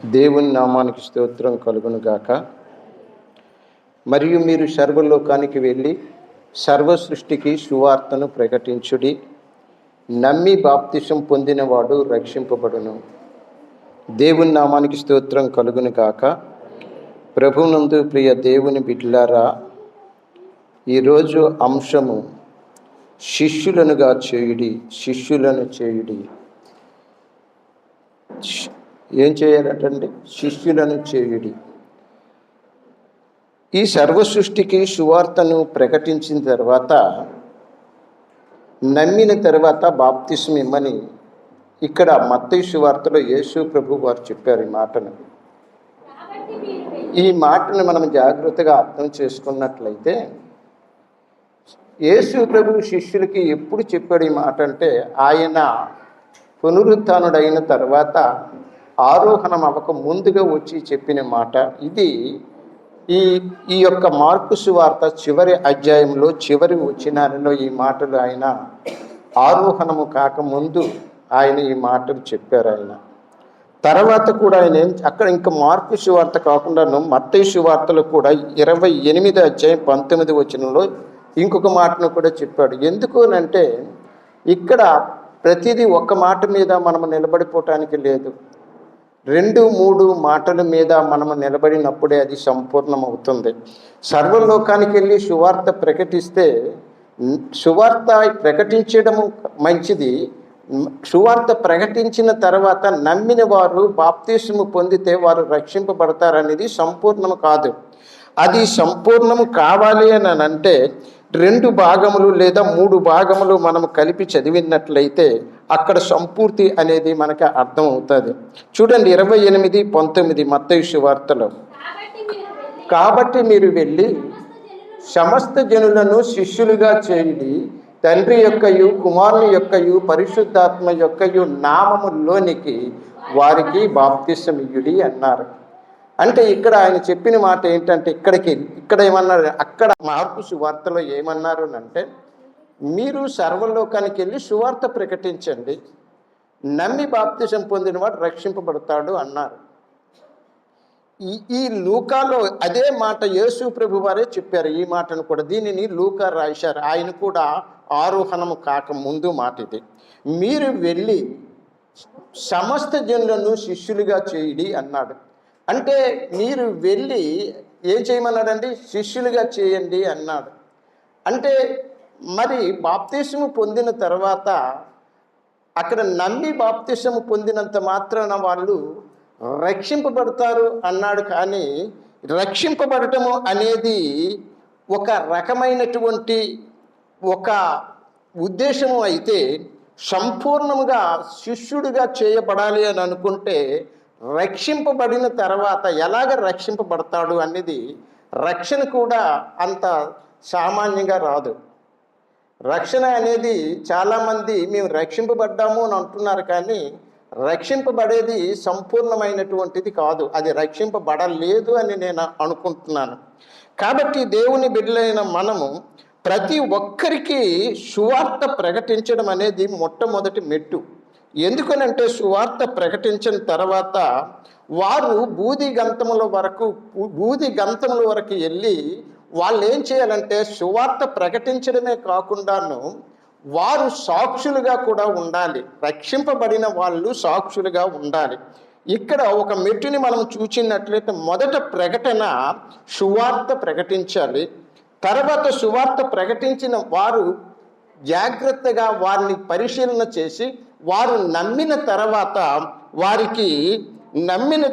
దేవుని నామానికి స్తోత్రం కలుగును గాక. మరియు మీరు సర్వలోకానికి వెళ్ళి సర్వ సృష్టికి సువార్తను ప్రకటించుడి. నమ్మి బాప్తిసం పొందినవాడు రక్షింపబడును. దేవుని నామానికి స్తోత్రం కలుగును గాక. ప్రభునందు ప్రియ దేవుని బిడ్డలారా, ఈరోజు అంశము శిష్యులనుగా చేయుడి. శిష్యులను చేయుడి. ఏం చేయాలటండి? శిష్యులను చేయుడి. ఈ సర్వ సృష్టికి సువార్తను ప్రకటించిన తర్వాత, నమ్మిన తర్వాత బాప్తిసం ఇమ్మని ఇక్కడ మత్తయి సువార్తలో యేసు ప్రభు వారు చెప్పారు ఈ మాటను. ఈ మాటను మనం జాగ్రత్తగా అర్థం చేసుకున్నట్లయితే, యేసు ప్రభు శిష్యులకి ఎప్పుడు చెప్పాడు ఈ మాట అంటే, ఆయన పునరుత్థానుడైన తర్వాత ఆరోహణం అవ్వక ముందుగా వచ్చి చెప్పిన మాట ఇది. ఈ యొక్క మార్కు సువార్త చివరి అధ్యాయంలో చివరి వచనాలలో ఈ మాటలు ఆయన ఆరోహణము కాకముందు ఆయన ఈ మాటలు చెప్పారు. ఆయన తర్వాత కూడా ఆయన అక్కడ ఇంకా మార్కు సువార్త కాకుండాను మత్తయి సువార్తలో కూడా 28 అధ్యాయం 19 వచనంలో ఇంకొక మాటను కూడా చెప్పాడు. ఎందుకు అంటే ఇక్కడ ప్రతిదీ ఒక్క మాట మీద మనము నిలబడిపోవటానికి లేదు. 2-3 మాటల మీద మనము నిలబడినప్పుడే అది సంపూర్ణమవుతుంది. సర్వలోకానికి వెళ్ళి సువార్త ప్రకటిస్తే, సువార్త ప్రకటించడము మంచిది. సువార్త ప్రకటించిన తర్వాత నమ్మిన వారు బాప్తిసము పొందితే వారు రక్షింపబడతారనేది సంపూర్ణము కాదు. అది సంపూర్ణము కావాలి అని అంటే 2 భాగములు లేదా 3 భాగములు మనము కలిపి చదివినట్లయితే అక్కడ సంపూర్తి అనేది మనకు అర్థం అవుతుంది. చూడండి 28-19 మత్తయి సువార్తలో, కాబట్టి మీరు వెళ్ళి సమస్త జనులను శిష్యులుగా చేయుడి, తండ్రి యొక్కయు కుమారుని యొక్కయు పరిశుద్ధాత్మ యొక్కయు నామములోనికి వారికి బాప్తిసం ఇయ్యుడి అన్నారు. అంటే ఇక్కడ ఆయన చెప్పిన మాట ఏంటంటే, ఇక్కడ ఏమన్నారు, అక్కడ మార్కు సువార్తలో ఏమన్నారు అంటే, మీరు సర్వలోకానికి వెళ్ళి సువార్త ప్రకటించండి, నమ్మి బాప్తిసం పొందినవాడు రక్షింపబడతాడు అన్నారు. ఈ లూకాలో అదే మాట యేసు ప్రభు వారే చెప్పారు. ఈ మాటను కూడా దీనిని లూకా రాశారు. ఆయన కూడా ఆరోహణము కాక ముందు మాట ఇది. మీరు వెళ్ళి సమస్త జనులను శిష్యులుగా చేయుడి అన్నాడు. అంటే మీరు వెళ్ళి ఏం చేయమన్నాడండి? శిష్యులుగా చేయండి అన్నాడు. అంటే మరి బాప్తిసము పొందిన తర్వాత అక్కడ నమ్మి బాప్తిసము పొందినంత మాత్రాన వాళ్ళు రక్షింపబడతారు అన్నాడు. కానీ రక్షింపబడటము అనేది ఒక రకమైనటువంటి ఒక ఉద్దేశము అయితే, సంపూర్ణముగా శిష్యుడిగా చేయబడాలి అని అనుకుంటే రక్షింపబడిన తర్వాత ఎలాగ రక్షింపబడతాడు అనేది, రక్షణ కూడా అంత సామాన్యంగా రాదు. రక్షణ అనేది చాలామంది మేము రక్షింపబడ్డాము అని అంటున్నారు, కానీ రక్షింపబడేది సంపూర్ణమైనటువంటిది కాదు. అది రక్షింపబడలేదు అని నేను అనుకుంటున్నాను. కాబట్టి దేవుని బిడ్డలైన మనము ప్రతి ఒక్కరికి సువార్త ప్రకటించడం అనేది మొట్టమొదటి మెట్టు. ఎందుకనంటే సువార్త ప్రకటించిన తర్వాత వారు బూది గంతముల వరకు వెళ్ళి వాళ్ళు ఏం చేయాలంటే సువార్త ప్రకటించడమే కాకుండాను వారు సాక్షులుగా కూడా ఉండాలి. రక్షింపబడిన వాళ్ళు సాక్షులుగా ఉండాలి. ఇక్కడ ఒక మెట్టుని మనం చూచినట్లయితే, మొదట ప్రకటన సువార్త ప్రకటించాలి. తర్వాత సువార్త ప్రకటించిన వారు జాగ్రత్తగా వారిని పరిశీలన చేసి వారు నమ్మిన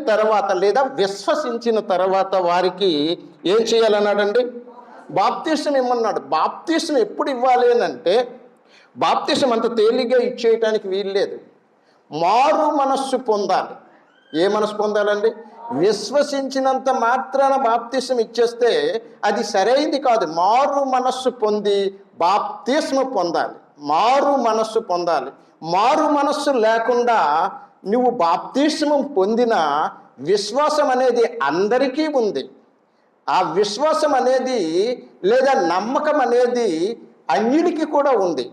తర్వాత లేదా విశ్వసించిన తర్వాత వారికి ఏం చేయాలన్నాడండి? బాప్తిసం ఇమ్మన్నాడు. బాప్తిసం ఎప్పుడు ఇవ్వాలి అని అంటే, బాప్తిసం అంత తేలిగ్గా ఇచ్చేయటానికి వీల్లేదు. మారు మనస్సు పొందాలి. ఏ మనస్సు పొందాలండి? విశ్వసించినంత మాత్రాన బాప్తిసం ఇచ్చేస్తే అది సరైంది కాదు. మారు మనస్సు పొంది బాప్తిసం పొందాలి. మారు మనస్సు పొందాలి. మారు మనస్సు లేకుండా నువ్వు బాప్తిసం పొందిన విశ్వాసం అనేది అందరికీ ఉంది. ఆ విశ్వాసం అనేది లేదా నమ్మకం అనేది అన్యుడికి కూడా ఉంది.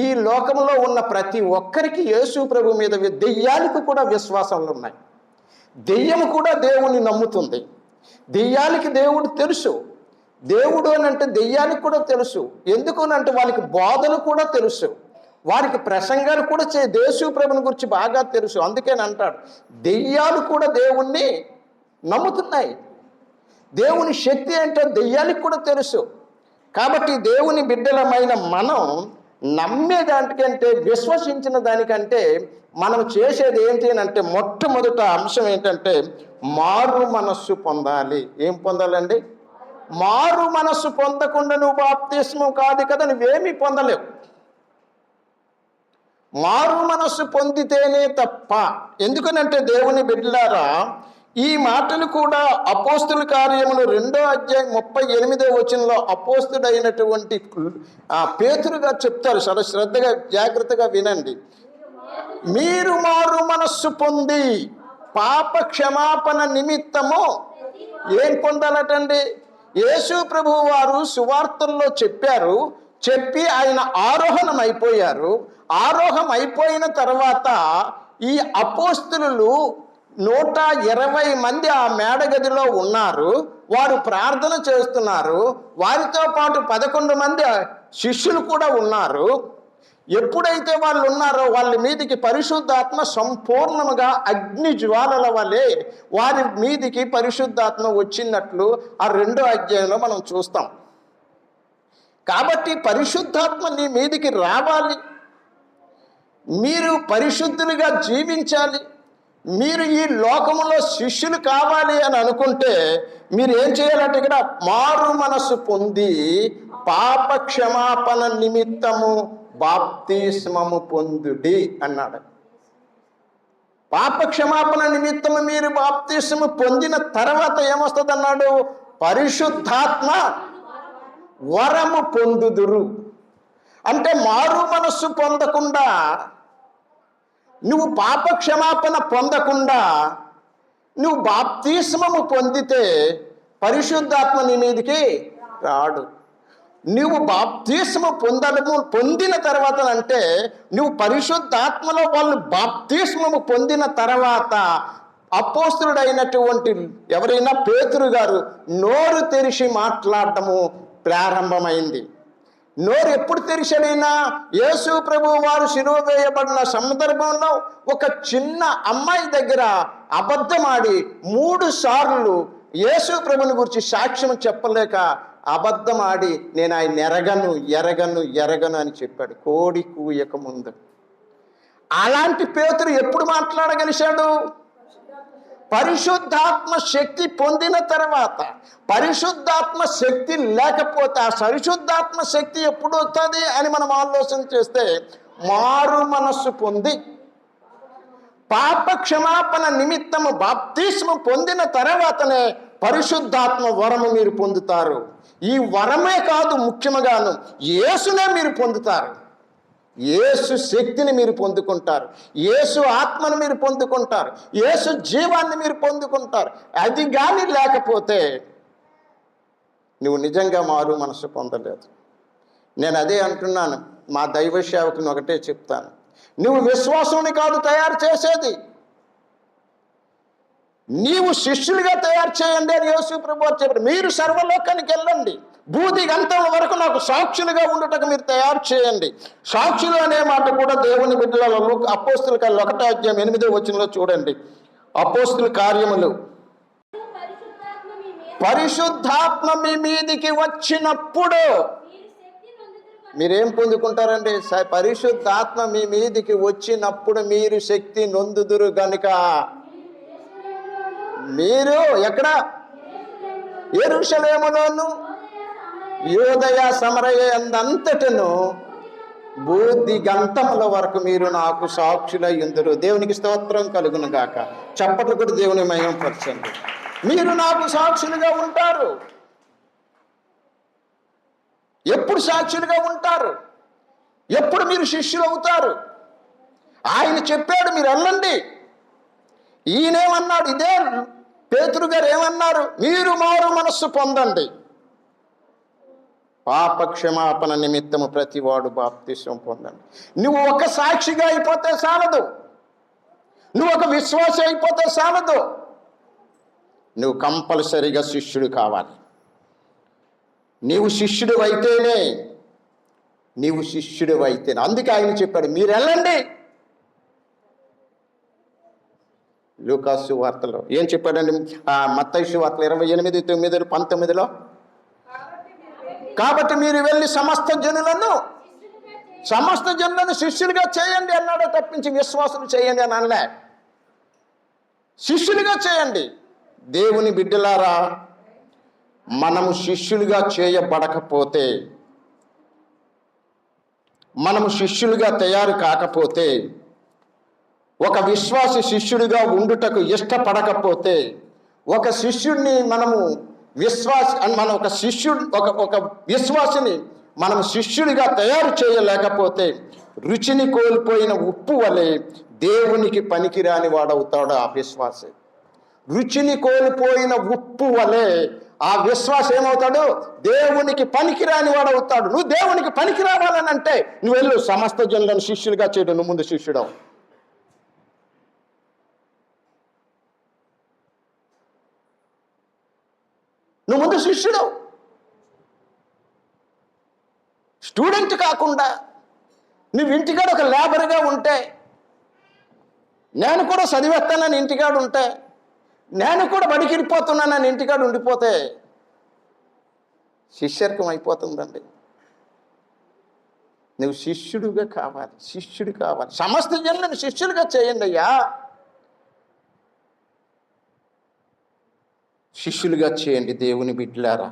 ఈ లోకంలో ఉన్న ప్రతి ఒక్కరికి యేసు ప్రభు మీద దెయ్యానికి కూడా విశ్వాసాలు ఉన్నాయి. దెయ్యం కూడా దేవుణ్ణి నమ్ముతుంది. దెయ్యానికి దేవుడు తెలుసు. దేవుడు అని అంటే దెయ్యానికి కూడా తెలుసు. ఎందుకు అంటే వాళ్ళకి బోధలు కూడా తెలుసు, వారికి ప్రసంగాలు కూడా యేసు ప్రభుని గురించి బాగా తెలుసు. అందుకని అంటాడు దెయ్యాలు కూడా దేవుణ్ణి నమ్ముతున్నాయి. దేవుని శక్తి ఏంటో దెయ్యానికి కూడా తెలుసు. కాబట్టి దేవుని బిడ్డలమైన మనం నమ్మేదానికంటే, విశ్వసించిన దానికంటే మనం చేసేది ఏంటి అంటే మొట్టమొదట అంశం ఏంటంటే మారు మనస్సు పొందాలి. ఏం పొందాలండి? మారు మనస్సు పొందకుండా నువ్వు బాప్తిస్మం కాదు కదా, నువ్వేమీ పొందలేవు. మారు మనస్సు పొందితేనే తప్ప. ఎందుకనంటే దేవుని బిడ్డలారా, ఈ మాటలు కూడా అపోస్తుల కార్యములు 2వ అధ్యాయం 38వ వచనంలో అపోస్తుడైనటువంటి పేతురు గారు చెప్తారు. చాలా శ్రద్ధగా జాగ్రత్తగా వినండి. మీరు మారు మనస్సు పొంది పాప క్షమాపణ నిమిత్తము ఏం పొందాలటండి? యేసు ప్రభువు వారు సువార్తల్లో చెప్పి ఆయన ఆరోహణం అయిపోయారు. ఆరోహణం అయిపోయిన తర్వాత ఈ అపోస్తులు 120 మంది ఆ మేడగదిలో ఉన్నారు. వారు ప్రార్థన చేస్తున్నారు. వారితో పాటు 11 మంది శిష్యులు కూడా ఉన్నారు. ఎప్పుడైతే వాళ్ళు ఉన్నారో వాళ్ళ మీదికి పరిశుద్ధాత్మ సంపూర్ణముగా అగ్ని జ్వాలల వలె వారి మీదికి పరిశుద్ధాత్మ వచ్చినట్లు ఆ 2వ అధ్యాయంలో మనం చూస్తాం. కాబట్టి పరిశుద్ధాత్మ నీ మీదికి రావాలి, మీరు పరిశుద్ధులుగా జీవించాలి, మీరు ఈ లోకములో శిష్యులు కావాలి అని అనుకుంటే మీరు ఏం చేయాలంటే ఇక్కడ మారు మనస్సు పొంది పాప క్షమాపణ నిమిత్తము బాప్తిస్మము పొందుడి అన్నాడు. పాప క్షమాపణ నిమిత్తము మీరు బాప్తిస్మము పొందిన తర్వాత ఏమొస్తుంది అన్నాడు? పరిశుద్ధాత్మ వరము పొందుదురు. అంటే మారు మనస్సు పొందకుండా, నువ్వు పాప క్షమాపణ పొందకుండా నువ్వు బాప్తిస్మము పొందితే పరిశుద్ధాత్మ నీ మీదకి రాడు. నువ్వు బాప్తిస్మ పొందిన తర్వాత అంటే నువ్వు పరిశుద్ధాత్మలో వాళ్ళు బాప్తిస్మము పొందిన తర్వాత అపోస్తులుడైనటువంటి ఎవరైనా పేతురు గారు నోరు తెరిచి మాట్లాడటము ప్రారంభమైంది. నోరు ఎప్పుడు తెరిచాడైనా? యేసు ప్రభు వారు శిలువ వేయబడిన సందర్భంలో ఒక చిన్న అమ్మాయి దగ్గర అబద్ధమాడి 3 సార్లు యేసు ప్రభుని గురించి సాక్ష్యం చెప్పలేక అబద్ధమాడి నేను ఆయన ఎరగను అని చెప్పాడు, కోడి కూయక ముందు. అలాంటి పేతురు ఎప్పుడు మాట్లాడగలిశాడు? పరిశుద్ధాత్మ శక్తి పొందిన తర్వాత. పరిశుద్ధాత్మ శక్తి లేకపోతే, ఆ పరిశుద్ధాత్మ శక్తి ఎప్పుడు వస్తుంది అని మనం ఆలోచన చేస్తే మారు మనస్సు పొంది పాప క్షమాపణ నిమిత్తము బాప్తిస్మ పొందిన తర్వాతనే పరిశుద్ధాత్మ వరము మీరు పొందుతారు. ఈ వరమే కాదు, ముఖ్యంగాను యేసునే మీరు పొందుతారు. యేసు శక్తిని మీరు పొందుకుంటారు, యేసు ఆత్మను మీరు పొందుకుంటారు, యేసు జీవాన్ని మీరు పొందుకుంటారు. అది కానీ లేకపోతే నువ్వు నిజంగా మారు మనసు పొందలేదు. నేను అదే అంటున్నాను, మా దైవ సేవకుని ఒకటే చెప్తాను, నువ్వు విశ్వాసుని కాదు తయారు చేసేది, నీవు శిష్యులుగా తయారు చేయండి అని యేసు ప్రభువు చెప్పారు. మీరు సర్వలోకానికి వెళ్ళండి, బూది గంటల వరకు నాకు సాక్షులుగా ఉండటకు మీరు తయారు చేయండి. సాక్షులు అనే మాట కూడా దేవుని బిడ్డలలో అపోస్తుల కార్యాలు 1వ అధ్యాయం 8వ వచనంలో చూడండి. అపోస్తుల కార్యములు, పరిశుద్ధాత్మ మీ మీదికి వచ్చినప్పుడు మీరేం పొందుకుంటారండి? పరిశుద్ధాత్మ మీ మీదికి వచ్చినప్పుడు మీరు శక్తి నొందుదురు గనుక మీరు ఎక్కడ? యెరూషలేములోను యూదయ సమరయ అంతటను బూది గంటముల వరకు మీరు నాకు సాక్షులై ఉందురు. దేవునికి స్తోత్రం కలుగును గాక. చప్పట్లు కూడా దేవుని మహిమపరచండి. మీరు నాకు సాక్షులుగా ఉంటారు. ఎప్పుడు సాక్షులుగా ఉంటారు? ఎప్పుడు మీరు శిష్యులు అవుతారు? ఆయన చెప్పాడు మీరు వెళ్ళండి. ఈయనేమన్నాడు? ఇదే పేతురు గారు ఏమన్నారు? మీరు మారు మనస్సు పొందండి, పాప క్షమాపణ నిమిత్తము ప్రతివాడు బాప్తిస్మం పొందండి. నువ్వు ఒక సాక్షిగా అయిపోతే చాలదు, నువ్వు ఒక విశ్వాసి అయిపోతే చాలదు, నువ్వు కంపల్సరిగా శిష్యుడు కావాలి. నీవు శిష్యుడు అయితేనే, అందుకే ఆయన చెప్పాడు, మీరు వెళ్ళండి. లూకాసు వార్తలో ఏం చెప్పాడండి? మత్తయి సువార్త 28:9-19 కాబట్టి మీరు వెళ్ళి సమస్త జనులను శిష్యులుగా చేయండి అన్నాడు తప్పించి విశ్వాసులు చేయండి అని అనలే. శిష్యులుగా చేయండి. దేవుని బిడ్డలారా, మనము శిష్యులుగా చేయబడకపోతే, మనము శిష్యులుగా తయారు కాకపోతే, ఒక విశ్వాసి శిష్యుడిగా ఉండుటకు ఇష్టపడకపోతే, ఒక శిష్యుడిని మనము ఒక విశ్వాసిని మనం శిష్యుడిగా తయారు చేయలేకపోతే, రుచిని కోల్పోయిన ఉప్పు వలె దేవునికి పనికిరాని వాడవుతాడు ఆ విశ్వాసి. రుచిని కోల్పోయిన ఉప్పు వలె ఆ విశ్వాసం ఏమవుతాడు? దేవునికి పనికిరాని వాడవుతాడు. నువ్వు దేవునికి పనికి రావాలని అంటే నువ్వు వెళ్ళు, సమస్త జనులను శిష్యులుగా చేయడం. నువ్వు ముందు శిష్యుడవు. స్టూడెంట్ కాకుండా నువ్వు ఇంటికాడ ఒక లేబర్గా ఉంటే, నేను కూడా చదివేస్తానని ఇంటికాడ ఉంటే, నేను కూడా బడికి వెళ్ళిపోతున్నానని ఇంటికాడ ఉండిపోతే శిష్యర్కం అయిపోతుందండి. నువ్వు శిష్యుడు కావాలి. సమస్త జనులను శిష్యులుగా చేయండి అయ్యా. శిష్యులుగా చేయండి దేవుని బిడ్డలారా.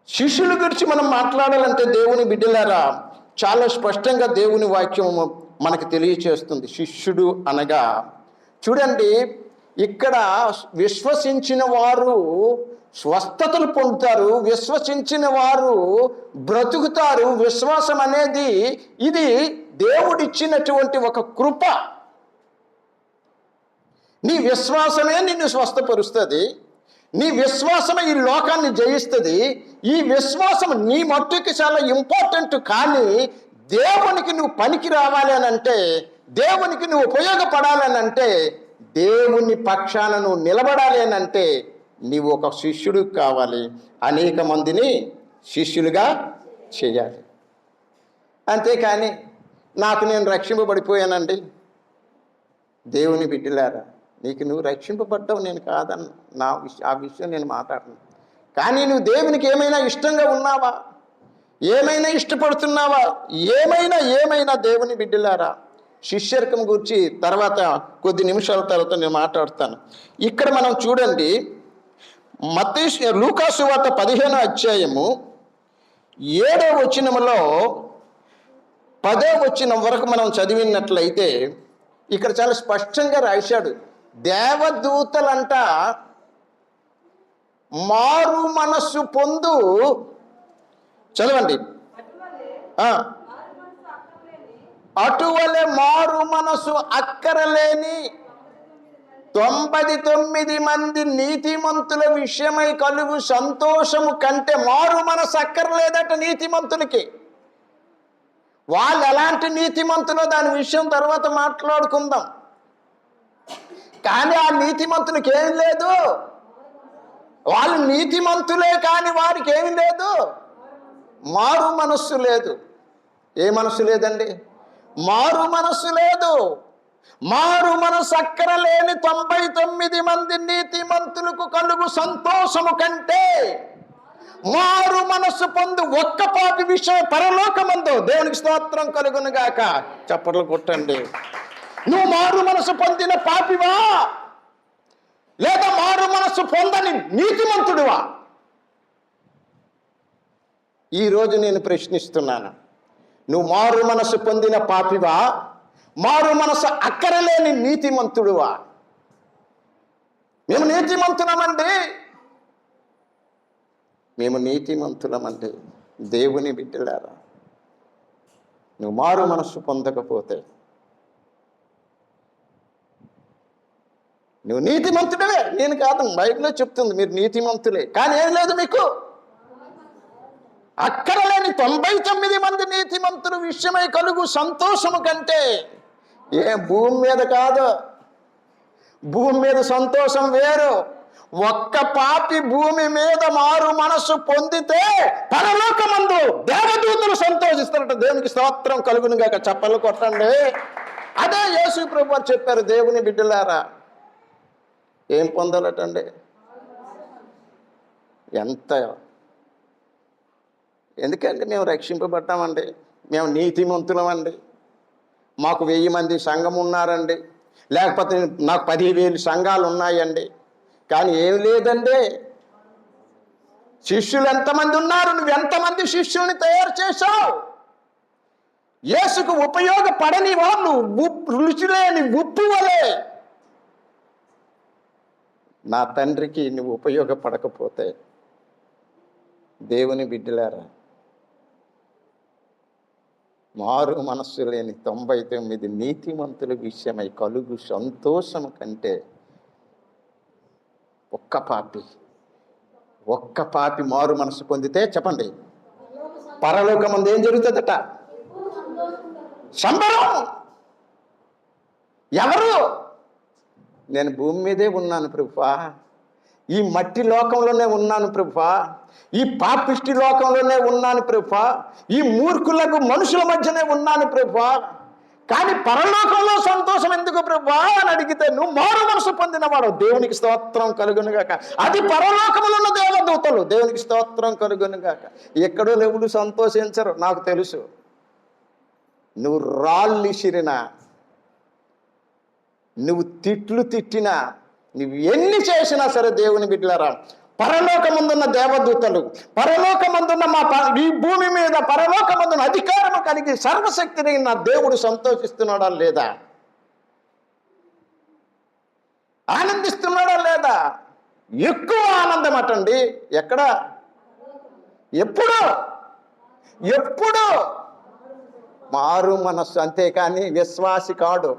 శిష్యుల గురించి మనం మాట్లాడాలంటే దేవుని బిడ్డలారా, చాలా స్పష్టంగా దేవుని వాక్యం మనకు తెలియచేస్తుంది. శిష్యుడు అనగా చూడండి, ఇక్కడ విశ్వసించిన వారు స్వస్థతలు పొందుతారు, విశ్వసించిన వారు బ్రతుకుతారు. విశ్వాసం అనేది ఇది దేవుడిచ్చినటువంటి ఒక కృప. నీ విశ్వాసమే నిన్ను స్వస్థపరుస్తుంది. నీ విశ్వాసమే ఈ లోకాన్ని జయిస్తుంది. ఈ విశ్వాసం నీ మట్టుకి చాలా ఇంపార్టెంట్. కానీ దేవునికి నువ్వు పనికి రావాలి అని అంటే, దేవునికి నువ్వు ఉపయోగపడాలని అంటే, దేవుని పక్షాన నువ్వు నిలబడాలి అని అంటే నీవు ఒక శిష్యుడు కావాలి. అనేక మందిని శిష్యులుగా చేయాలి. అంతేకాని నాకు నేను రక్షింపబడిపోయానండి. దేవుని బిడ్డలారా, నీకు నువ్వు రక్షింపబడ్డావు, నేను కాదన్న ఆ విషయం నేను మాట్లాడను. కానీ నువ్వు దేవునికి ఏమైనా ఇష్టంగా ఉన్నావా? ఏమైనా ఇష్టపడుతున్నావా? ఏమైనా దేవుని బిడ్డలారా, శిష్యర్కం గురించి తర్వాత కొద్ది నిమిషాల తర్వాత నేను మాట్లాడతాను. ఇక్కడ మనం చూడండి, లూకాసు వార్త 15వ అధ్యాయము 7వ వచనములో 10వ వచనం వరకు మనం చదివినట్లయితే ఇక్కడ చాలా స్పష్టంగా రాశాడు. దేవదూతలంట మారు మనస్సు పొందు, చదవండి, అటువలే మారు మనసు అక్కరలేని 99 మంది నీతిమంతుల విషయమై కలుగు సంతోషము కంటే మారు మనసు అక్కర్లేదట నీతిమంతులకి. వాళ్ళు ఎలాంటి నీతిమంతులో దాని విషయం తర్వాత మాట్లాడుకుందాం. కానీ ఆ నీతిమంతులకి ఏం లేదు, వాళ్ళు నీతిమంతులే కానీ వారికి ఏమి లేదు, మారు మనస్సు లేదు. ఏ మనస్సు లేదండి? మారు మనస్సు లేదు. మారు మనసు అక్కరలేని 99 మంది నీతిమంతులకు కలుగు సంతోషము కంటే మారు మనస్సు పొందు ఒక్క పాపి విషయం పరలోకమందు దేవునికి స్తోత్రం కలుగును గాక. చప్పట్లు కొట్టండి. నువ్వు మారు మనసు పొందిన పాపివా, లేదా మారు మనస్సు పొందని నీతిమంతుడివా? ఈరోజు నేను ప్రశ్నిస్తున్నాను, నువ్వు మారు మనసు పొందిన పాపివా, మారు మనసు అక్కరలేని నీతిమంతుడువా? మేము నీతిమంతులమండి దేవుని బిడ్డలారా. నువ్వు మారు మనస్సు పొందకపోతే నువ్వు నీతిమంతుడివే. నేను కాదు, బైబిల్లో చెప్తుంది మీరు నీతిమంతులే, కానీ ఏం లేదు మీకు. అక్కరలేని 99 మంది నీతిమంతుల విషయమై కలుగు సంతోషము కంటే ఏ భూమి మీద కాదు, భూమి మీద సంతోషం వేరు. ఒక్క పాపి భూమి మీద మారు మనస్సు పొందితే పరలోకమందు దేవదూతలు సంతోషిస్తారట. దేవునికి స్తోత్రం కలుగును గాక. చప్పలు కొట్టండి. అదే యేసు ప్రభు వారు చెప్పారు, దేవుని బిడ్డలారా ఏం పొందాలటండి? ఎంత ఎందుకంటే మేము రక్షింపబడ్డామండి, మేము నీతిమంతులమండి, మాకు 1000 మంది సంఘం ఉన్నారండి, లేకపోతే నాకు 10,000 సంఘాలు ఉన్నాయండి, కానీ ఏం లేదండి. శిష్యులు ఎంతమంది ఉన్నారు? నువ్వు ఎంతమంది శిష్యుల్ని తయారు చేశావు? యేసుకు ఉపయోగపడని వాళ్ళు రుచి లేని ఉప్పు వలే. నా తండ్రికి నువ్వు ఉపయోగపడకపోతే, దేవుని బిడ్డలారా, మారు మనస్సు లేని 99 నీతిమంతుల విషయమై కలుగు సంతోషము కంటే ఒక్క పాపి మారు మనసు పొందితే చెప్పండి, పరలోకమందు ఏం జరుగుతుందట? సంబరం. ఎవరు? నేను భూమి మీదే ఉన్నాను ప్రభువా, ఈ మట్టి లోకంలోనే ఉన్నాను ప్రభువా, ఈ పాపిష్టి లోకంలోనే ఉన్నాను ప్రభువా, ఈ మూర్ఖులకు మనుషుల మధ్యనే ఉన్నాను ప్రభువా, కానీ పరలోకంలో సంతోషం ఎందుకు ప్రభువా అని అడిగితే, నువ్వు మారు మనసు పొందినవాడు. దేవునికి స్తోత్రం కలుగునుగాక. అది పరలోకములో ఉన్న దేవదూతలు. దేవునికి స్తోత్రం కలుగునుగాక. ఎక్కడో ఎవరు సంతోషించరు, నాకు తెలుసు. నువ్వు రాళ్ళు ఇసిరినా, నువ్వు తిట్లు తిట్టినా, నువ్వు ఎన్ని చేసినా సరే దేవుని బిడ్డలారా, పరలోకమందున్న దేవదూతలు, పరలోకమందున్న ఈ భూమి మీద పరలోకమందున్న అధికారము కలిగి సర్వశక్తిని నా దేవుడు సంతోషిస్తున్నాడా లేదా? ఆనందిస్తున్నాడా లేదా? ఎక్కువ ఆనందం అటండి. ఎక్కడ? ఎప్పుడు మారు మనస్సు. అంతేకాని విశ్వాసి కాడు.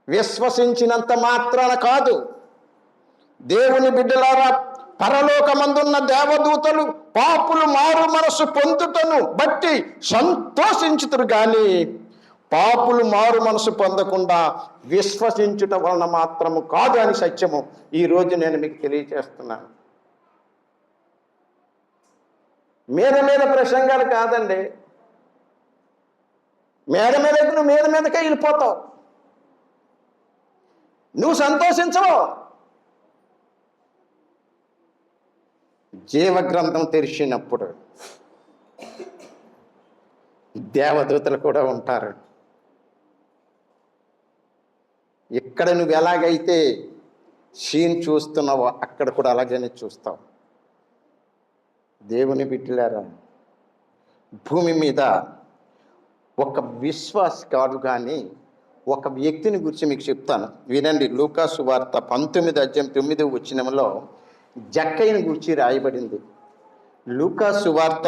విశ్వసించినంత మాత్రాన కాదు. దేవుని బిడ్డలారా, పరలోకమందున్న దేవదూతలు పాపులు మారు మనస్సు పొందుటను బట్టి సంతోషించుతురు, కానీ పాపులు మారు మనసు పొందకుండా విశ్వసించుట వలన మాత్రము కాదు అని సత్యము ఈరోజు నేను మీకు తెలియజేస్తున్నాను. మీద ప్రసంగాలు కాదండి. నువ్వు మీదకే వెళ్ళిపోతావు, నువ్వు సంతోషించవు. జీవగ్రంథం తెరిచినప్పుడు దేవదూతలు కూడా ఉంటారు. ఇక్కడ నువ్వు ఎలాగైతే సీన్ చూస్తున్నావో అక్కడ కూడా అలాగనే చూస్తావు. దేవుని బిడ్డలారా, భూమి మీద ఒక విశ్వాసి కాదు, కానీ ఒక వ్యక్తిని గురించి మీకు చెప్తాను, వినండి. లూకా సువార్త 19:9 జక్కయ్యని గురించి రాయబడింది. లూకా సువార్త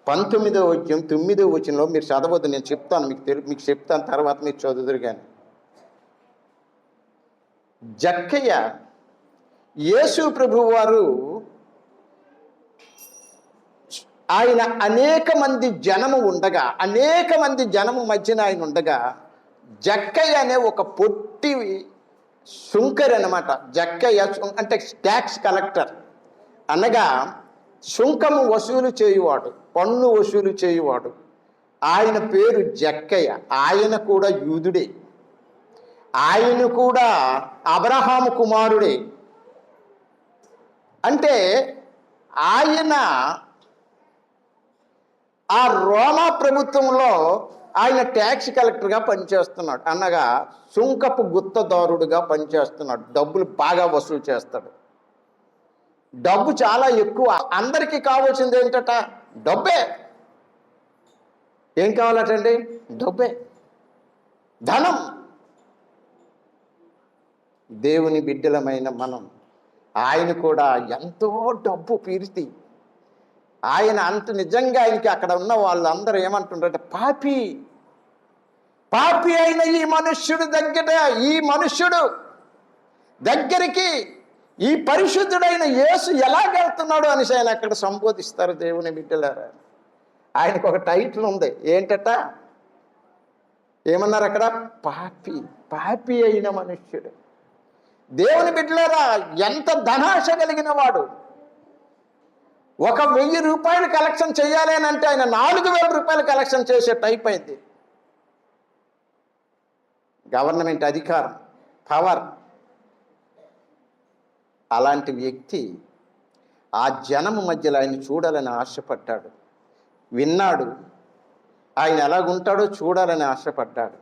19:9 మీరు చదవద్దు, నేను చెప్తాను, మీకు చెప్తాను, తర్వాత మీరు చదువుదురు. కానీ జక్కయ్య యేసు ప్రభువు వారు ఆయన అనేక మంది జనము మధ్యన ఆయన ఉండగా, జక్కయ్య అనే ఒక పొట్టి సుంకరి అన్నమాట. జక్కయ్య అంటే ట్యాక్స్ కలెక్టర్, అనగా సుంకము వసూలు చేయువాడు, పన్ను వసూలు చేయువాడు. ఆయన పేరు జక్కయ్య. ఆయన కూడా యూదుడే, ఆయన కూడా అబ్రహాము కుమారుడే. అంటే ఆయన ఆ రోమా ప్రభుత్వంలో ఆయన ట్యాక్స్ కలెక్టర్గా పనిచేస్తున్నాడు, అనగా సుంకపు గుత్తదారుడుగా పనిచేస్తున్నాడు. డబ్బులు బాగా వసూలు చేస్తాడు. డబ్బు చాలా ఎక్కువ. అందరికీ కావాల్సింది ఏంటట? డబ్బే. ఏం కావాలటండి? డబ్బే, ధనం. దేవుని బిడ్డలమైన మనం, ఆయన కూడా ఎంతో డబ్బు పీరితి. ఆయన అంత నిజంగా ఆయనకి అక్కడ ఉన్న వాళ్ళందరూ ఏమంటుంటారంటే, పాపి అయిన ఈ మనుష్యుడు దగ్గరికి ఈ పరిశుద్ధుడైన యేసు ఎలాగెళ్తున్నాడు అనేసి ఆయన అక్కడ సంబోధిస్తారు. దేవుని బిడ్డలారా, ఆయనకు ఒక టైటిల్ ఉంది. ఏంటట? ఏమన్నారు అక్కడ? పాపి, పాపి అయిన మనుష్యుడు. దేవుని బిడ్డలారా, ఎంత ధనాశ కలిగిన వాడు. 1,000 రూపాయలు కలెక్షన్ చేయాలి అని అంటే ఆయన 4,000 రూపాయలు కలెక్షన్ చేసే టైప్ అయింది. గవర్నమెంట్ అధికారం, పవర్. అలాంటి వ్యక్తి ఆ జనము మధ్యలో ఆయన చూడాలని ఆశపడ్డాడు, విన్నాడు. ఆయన ఎలాగుంటాడో చూడాలని ఆశపడ్డాడు.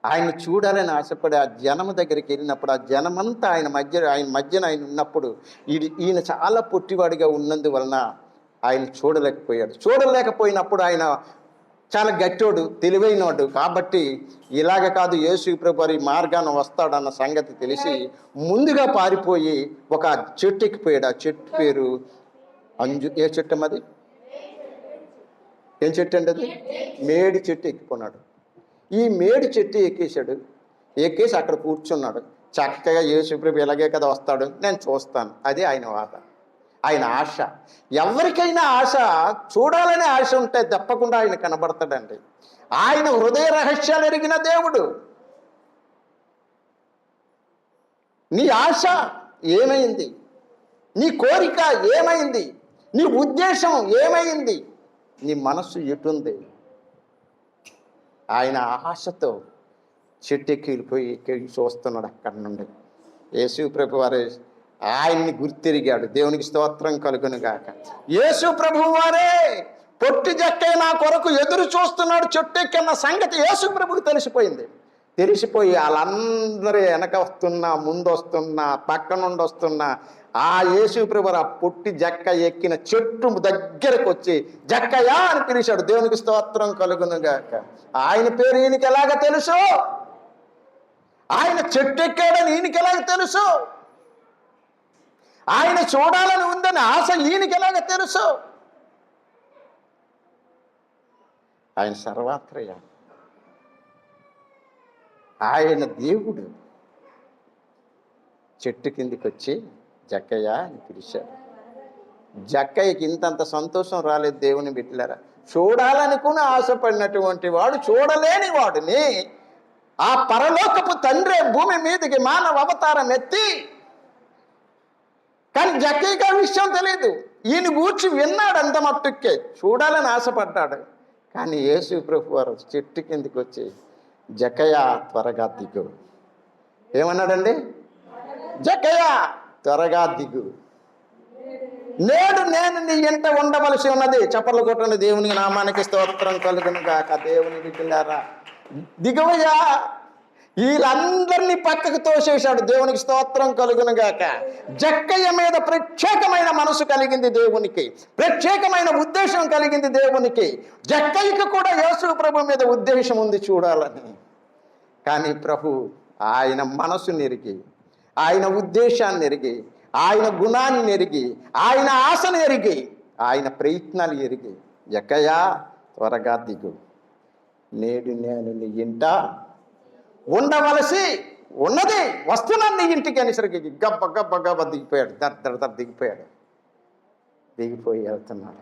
ఆయన చూడాలని ఆశపడి ఆ జనము దగ్గరికి వెళ్ళినప్పుడు ఆ జనమంతా ఆయన మధ్యన ఆయన ఉన్నప్పుడు ఈయన చాలా పొట్టివాడిగా ఉన్నందువలన ఆయన చూడలేకపోయినప్పుడు ఆయన చాలా గట్టోడు, తెలివైనవాడు. కాబట్టి ఇలాగ కాదు, యేసు ప్రభు ఈ మార్గాన వస్తాడన్న సంగతి తెలిసి ముందుగా పారిపోయి ఒక చెట్టు ఎక్కిపోయాడు. ఆ చెట్టు పేరు ఏ చెట్టు అది? ఏం చెట్టు అండి అది? మేడి చెట్టు ఎక్కిపోన్నాడు. ఈ మేడి చెట్టు ఎక్కేసి అక్కడ కూర్చున్నాడు. చక్కగా యేసు ప్రభు ఇలాగే కదా వస్తాడు, నేను చూస్తాను. అది ఆయన వాద, ఆయన ఆశ. ఎవరికైనా ఆశ, చూడాలనే ఆశ ఉంటే తప్పకుండా ఆయన కనబడతాడండి. ఆయన హృదయ రహస్యాలు ఎరిగిన దేవుడు. నీ ఆశ ఏమైంది? నీ కోరిక ఏమైంది? నీ ఉద్దేశం ఏమైంది? నీ మనస్సు ఎటుంది? ఆయన ఆశతో చెట్టు ఎక్కి చూస్తున్నాడు. అక్కడి నుండి యేసు ప్రభు వారే ఆయన్ని గుర్తిరిగాడు. దేవునికి స్తోత్రం కలుగును గాక. యేసు ప్రభువు వారే పొట్టి జక్కే నా కొరకు ఎదురు చూస్తున్నాడు చెట్టు ఎక్కన్న సంగతి యేసు ప్రభువుకి తెలిసిపోయి వాళ్ళందరూ వెనక వస్తున్నా, ముందు వస్తున్నా, పక్క నుండి వస్తున్నా ఆ యేసు ప్రభు ఆ పొట్టి జక్క ఎక్కిన చెట్టు దగ్గరకు వచ్చి జక్కయ్యా అని పిలిచాడు. దేవునికి స్తోత్రం కలుగును గాక. ఆయన పేరు ఈయనకి ఎలాగ తెలుసు? ఆయన చెట్టు ఎక్కాడని ఈయనకి ఎలాగ తెలుసు? ఆయన చూడాలని ఉందని ఆశ ఈయనకి ఎలాగ తెలుసు? ఆయన సర్వాత్రయ, ఆయన దేవుడు. చెట్టు కిందికి వచ్చి జక్కయ్య అని పిలిచాడు. జక్కయ్యకి ఇంతంత సంతోషం రాలేదు. దేవుని బిడ్డలారా, చూడాలనుకుని ఆశపడినటువంటి వాడు, చూడలేని వాడిని ఆ పరలోకపు తండ్రి భూమి మీదకి మానవ అవతారం ఎత్తి, కానీ జక్కయ్యకి ఆ విషయం తెలియదు. ఈయన గూర్చి విన్నాడు అంత మట్టుకే, చూడాలని ఆశపడ్డాడు. కానీ యేసు ప్రభు వారు చెట్టు కిందికి వచ్చి జక్కయ్య త్వరగా దిగు ఏమన్నాడండి? జక్కయ్య త్వరగా దిగు, నేడు నేను నీ ఇంట ఉండవలసి ఉన్నది. చప్పట్లు కొట్టండి. దేవునికి నామానికి స్తోత్రం కలుగును గాక. దేవుని బిడ్డలారా, దిగవయ్యా. వీళ్ళందరినీ పక్కకు తోసేశాడు. దేవునికి స్తోత్రం కలుగును గాక. జక్కయ్య మీద ప్రత్యేకమైన మనసు కలిగింది దేవునికి, ప్రత్యేకమైన ఉద్దేశం కలిగింది దేవునికి. జక్కయ్యకు కూడా యేసు ప్రభు మీద ఉద్దేశం ఉంది చూడాలని. కానీ ప్రభు ఆయన మనసుని ఎరిగి, ఆయన ఉద్దేశాన్ని ఎరిగి, ఆయన గుణాన్ని ఎరిగి, ఆయన ఆశను ఎరిగి, ఆయన ప్రయత్నాలు ఎరిగి, జక్కయ్య త్వరగా దిగు, నేడు నేను నీ ఇంట ఉండవలసి ఉన్నది, వస్తున్నాను నీ ఇంటికి అనేసరికి గబ్బ దిగిపోయాడు. దర్ దిగిపోయాడు. దిగిపోయి వెళ్తున్నాడు.